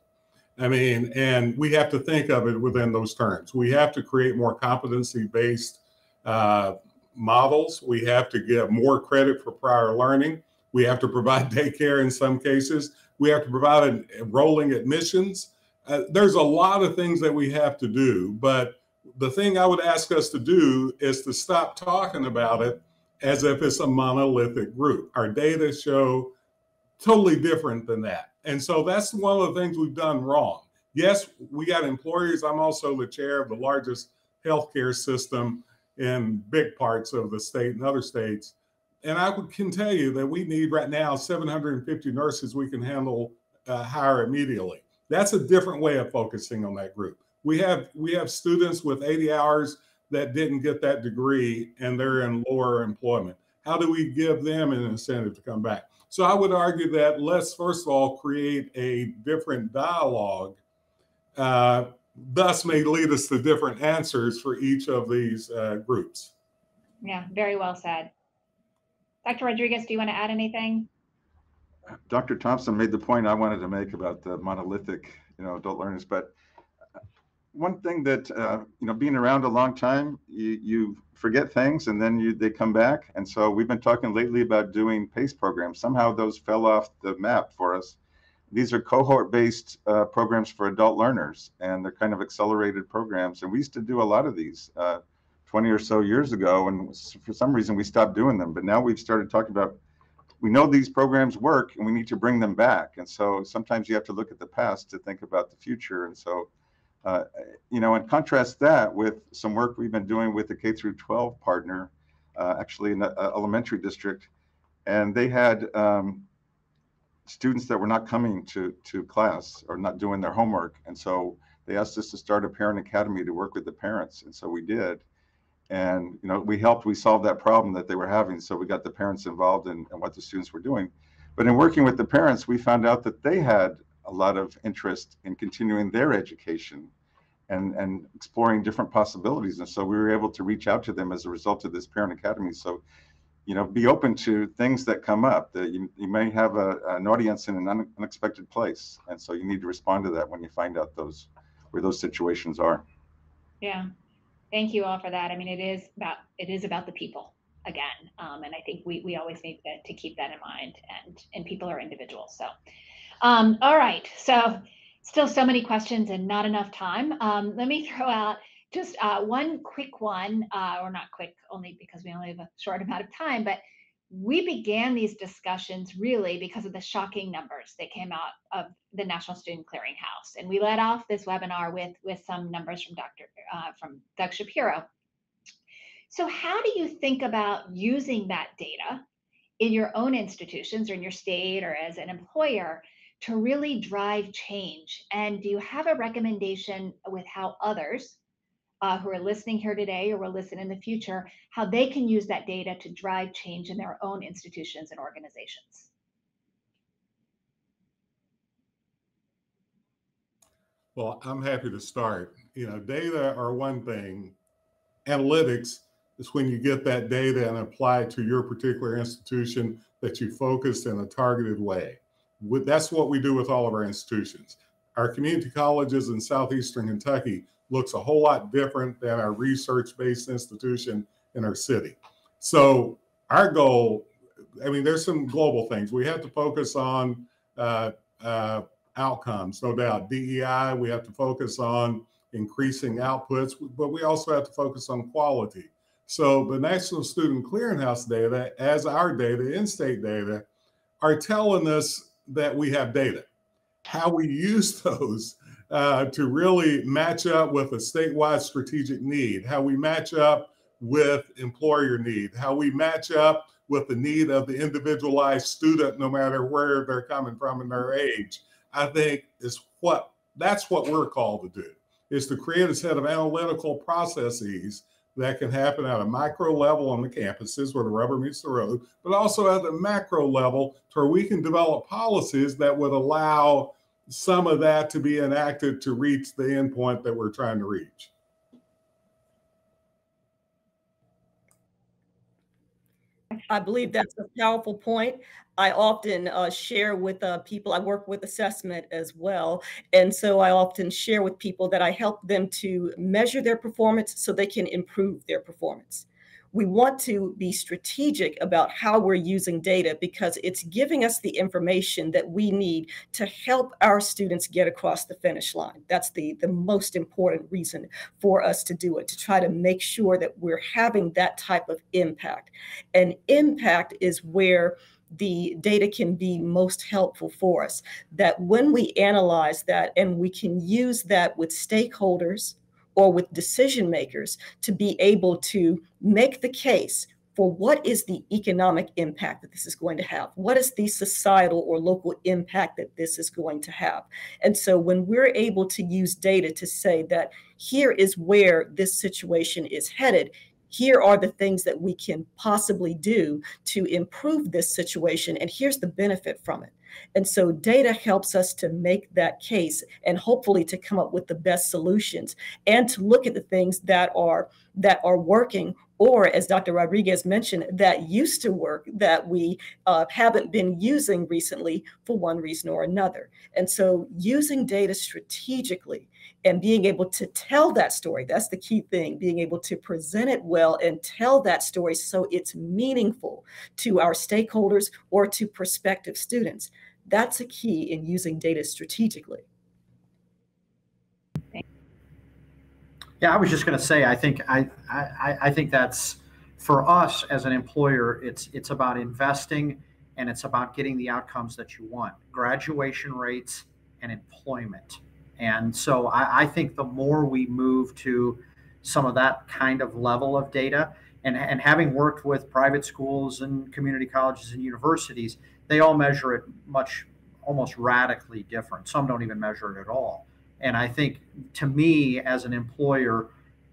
I mean, and we have to think of it within those terms. We have to create more competency-based models. We have to give more credit for prior learning. We have to provide daycare in some cases. We have to provide rolling admissions. There's a lot of things that we have to do, but the thing I would ask us to do is to stop talking about it as if it's a monolithic group. Our data show totally different than that. And so that's one of the things we've done wrong. Yes, we got employers. I'm also the chair of the largest healthcare system in big parts of the state and other states. And I can tell you that we need right now 750 nurses we can hire immediately. That's a different way of focusing on that group. We have students with 80 hours that didn't get that degree and they're in lower employment. How do we give them an incentive to come back? So I would argue that let's first of all create a different dialogue. Thus may lead us to different answers for each of these groups.
Yeah, very well said. Dr. Rodriguez, do you want to add anything?
Dr. Thompson made the point I wanted to make about the monolithic, adult learners. But one thing that, being around a long time, you forget things and then they come back. And so we've been talking lately about doing PACE programs. Somehow those fell off the map for us. These are cohort-based programs for adult learners, and they're kind of accelerated programs. And we used to do a lot of these 20 or so years ago, and for some reason we stopped doing them. But now we've started talking about, we know these programs work and we need to bring them back. And so sometimes you have to look at the past to think about the future. And so, and contrast that with some work we've been doing with the K through 12 partner, actually in the elementary district. and they had students that were not coming to class or not doing their homework. And so they asked us to start a parent academy to work with the parents. And so we did. And, you know, we solved that problem that they were having. So we got the parents involved in what the students were doing. But in working with the parents, we found out that they had a lot of interest in continuing their education and exploring different possibilities. And so we were able to reach out to them as a result of this parent academy. So, you know, be open to things that come up, that you may have an audience in an unexpected place. And so you need to respond to that when you find out where those situations are.
Yeah. Thank you all for that. I mean, it is about the people again. And I think we always need to keep that in mind, and people are individuals. So, all right. So still so many questions and not enough time. Let me throw out just one quick one, or not quick, only because we only have a short amount of time, but we began these discussions really because of the shocking numbers that came out of the National Student Clearinghouse. And we led off this webinar with some numbers from Doug Shapiro. So how do you think about using that data in your own institutions or in your state or as an employer to really drive change? And do you have a recommendation with how others who are listening here today or will listen in the future, how they can use that data to drive change in their own institutions and organizations?
Well, I'm happy to start. You know, data are one thing. Analytics is when you get that data and apply it to your particular institution that you focused in a targeted way. That's what we do with all of our institutions. Our community colleges in Southeastern Kentucky looks a whole lot different than our research-based institution in our city. So our goal, I mean, there's some global things. We have to focus on outcomes, no doubt. DEI, we have to focus on increasing outputs, but we also have to focus on quality. So the National Student Clearinghouse data, as our data, in-state data, are telling us that we have data. How we use those to really match up with a statewide strategic need, how we match up with employer need, how we match up with the need of the individualized student, no matter where they're coming from and their age, I think that's what we're called to do, is to create a set of analytical processes that can happen at a micro level on the campuses where the rubber meets the road, but also at the macro level to where we can develop policies that would allow some of that to be enacted to reach the endpoint that we're trying to reach.
I believe that's a powerful point. I often share with people, I work with assessment as well. And so I often share with people that I help them to measure their performance so they can improve their performance. We want to be strategic about how we're using data because it's giving us the information that we need to help our students get across the finish line. That's the most important reason for us to do it, to try to make sure that we're having that type of impact. And impact is where the data can be most helpful for us, that when we analyze that and we can use that with stakeholders or with decision makers to be able to make the case for what is the economic impact that this is going to have? What is the societal or local impact that this is going to have? And so when we're able to use data to say that here is where this situation is headed, here are the things that we can possibly do to improve this situation, and here's the benefit from it. And so data helps us to make that case and hopefully to come up with the best solutions and to look at the things that are working, or as Dr. Rodriguez mentioned, that used to work that we haven't been using recently for one reason or another. And so using data strategically and being able to tell that story, that's the key thing, being able to present it well and tell that story so it's meaningful to our stakeholders or to prospective students. That's a key in using data strategically.
Yeah, I was just going to say, I think that's, for us as an employer, it's about investing and it's about getting the outcomes that you want, graduation rates and employment. And so I think the more we move to some of that kind of level of data, And having worked with private schools and community colleges and universities, they all measure it almost radically different. Some don't even measure it at all. And I think, to me, as an employer,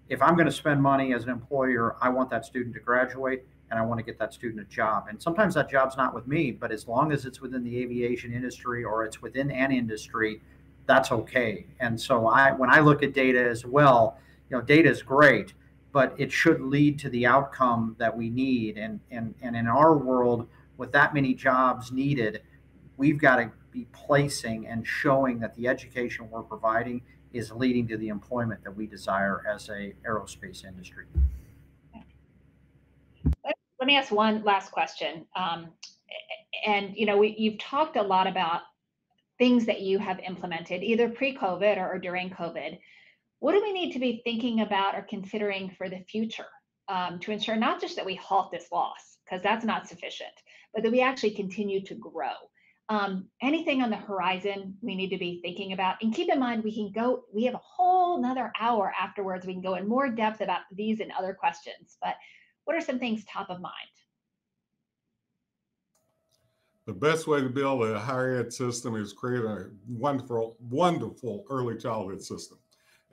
if I'm going to spend money as an employer, I want that student to graduate and I want to get that student a job. And sometimes that job's not with me, but as long as it's within the aviation industry or it's within an industry, that's okay. And so when I look at data as well, data is great, but it should lead to the outcome that we need. And in our world, with that many jobs needed, we've got to be placing and showing that the education we're providing is leading to the employment that we desire as a aerospace industry.
Let me ask one last question. You've talked a lot about things that you have implemented either pre-COVID or during COVID. What do we need to be thinking about or considering for the future to ensure not just that we halt this loss, because that's not sufficient, but that we actually continue to grow? Anything on the horizon we need to be thinking about? And keep in mind, we have a whole nother hour afterwards. We can go in more depth about these and other questions, but what are some things top of mind?
The best way to build a higher ed system is create a wonderful, wonderful early childhood system.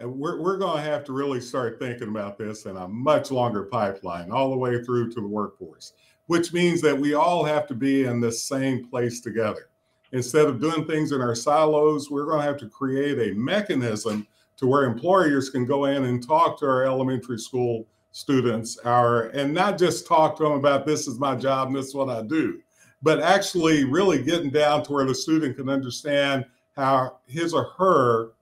And we're going to have to really start thinking about this in a much longer pipeline, all the way through to the workforce, which means that we all have to be in the same place together. Instead of doing things in our silos, we're going to have to create a mechanism to where employers can go in and talk to our elementary school students, and not just talk to them about this is my job and this is what I do, but actually really getting down to where the student can understand how his or her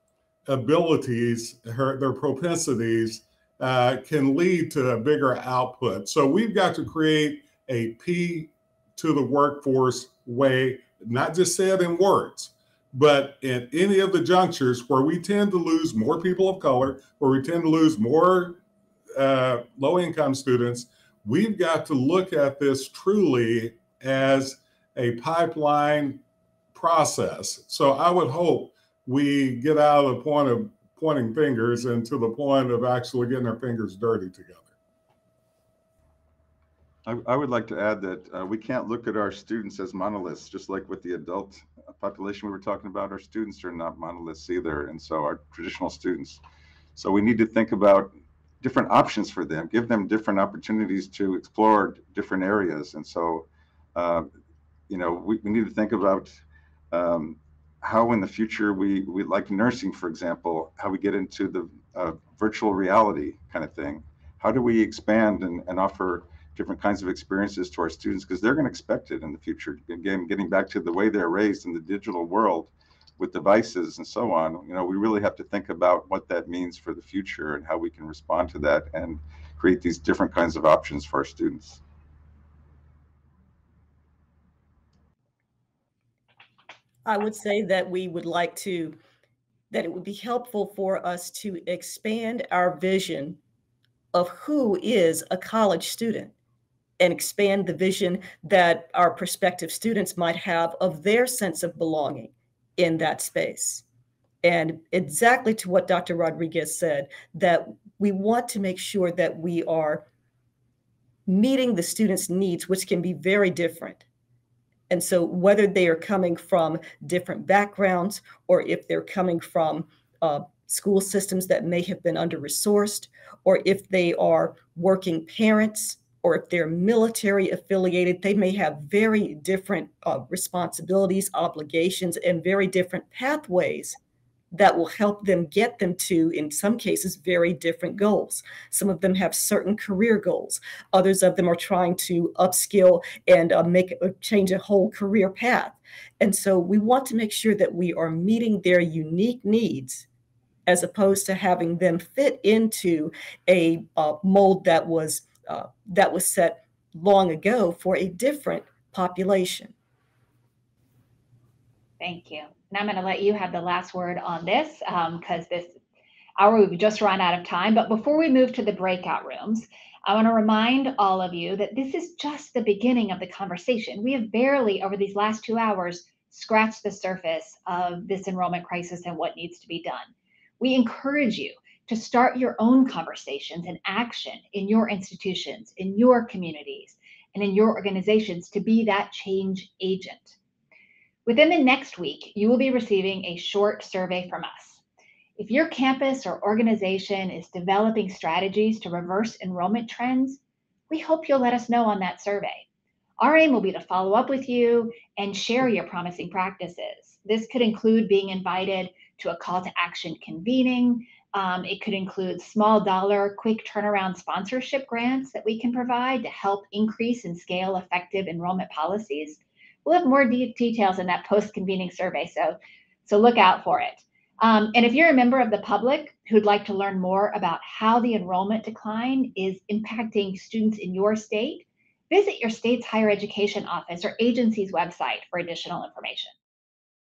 abilities, their propensities can lead to a bigger output. So we've got to create a P to the workforce way, not just say it in words, but in any of the junctures where we tend to lose more people of color, where we tend to lose more low-income students, we've got to look at this truly as a pipeline process. So I would hope we get out of the point of pointing fingers and to the point of actually getting our fingers dirty together.
I would like to add that we can't look at our students as monoliths, just like with the adult population we were talking about. Our students are not monoliths either, and so are traditional students. So we need to think about different options for them, give them different opportunities to explore different areas. And so, we need to think about how in the future we like nursing, for example, how we get into the virtual reality kind of thing. How do we expand and offer different kinds of experiences to our students, because they're going to expect it in the future. Again, getting back to the way they're raised in the digital world with devices and so on, we really have to think about what that means for the future and how we can respond to that and create these different kinds of options for our students.
I would say that we would like to, that it would be helpful for us to expand our vision of who is a college student and expand the vision that our prospective students might have of their sense of belonging in that space. And exactly to what Dr. Rodriguez said, that we want to make sure that we are meeting the students' needs, which can be very different. And so whether they are coming from different backgrounds or if they're coming from school systems that may have been under-resourced, or if they are working parents, or if they're military affiliated, they may have very different responsibilities, obligations, and very different pathways that will help them get them to, in some cases, very different goals. Some of them have certain career goals. Others of them are trying to upskill and change a whole career path. And so we want to make sure that we are meeting their unique needs as opposed to having them fit into a mold that was set long ago for a different population.
Thank you. And I'm going to let you have the last word on this because this hour we've just run out of time. But before we move to the breakout rooms, I want to remind all of you that this is just the beginning of the conversation. We have barely, over these last 2 hours, scratched the surface of this enrollment crisis and what needs to be done. We encourage you to start your own conversations and action in your institutions, in your communities, and in your organizations to be that change agent. Within the next week, you will be receiving a short survey from us. If your campus or organization is developing strategies to reverse enrollment trends, we hope you'll let us know on that survey. Our aim will be to follow up with you and share your promising practices. This could include being invited to a call to action convening. It could include small dollar, quick turnaround sponsorship grants that we can provide to help increase and scale effective enrollment policies. We'll have more details in that post-convening survey, so look out for it. And if you're a member of the public who'd like to learn more about how the enrollment decline is impacting students in your state, visit your state's higher education office or agency's website for additional information.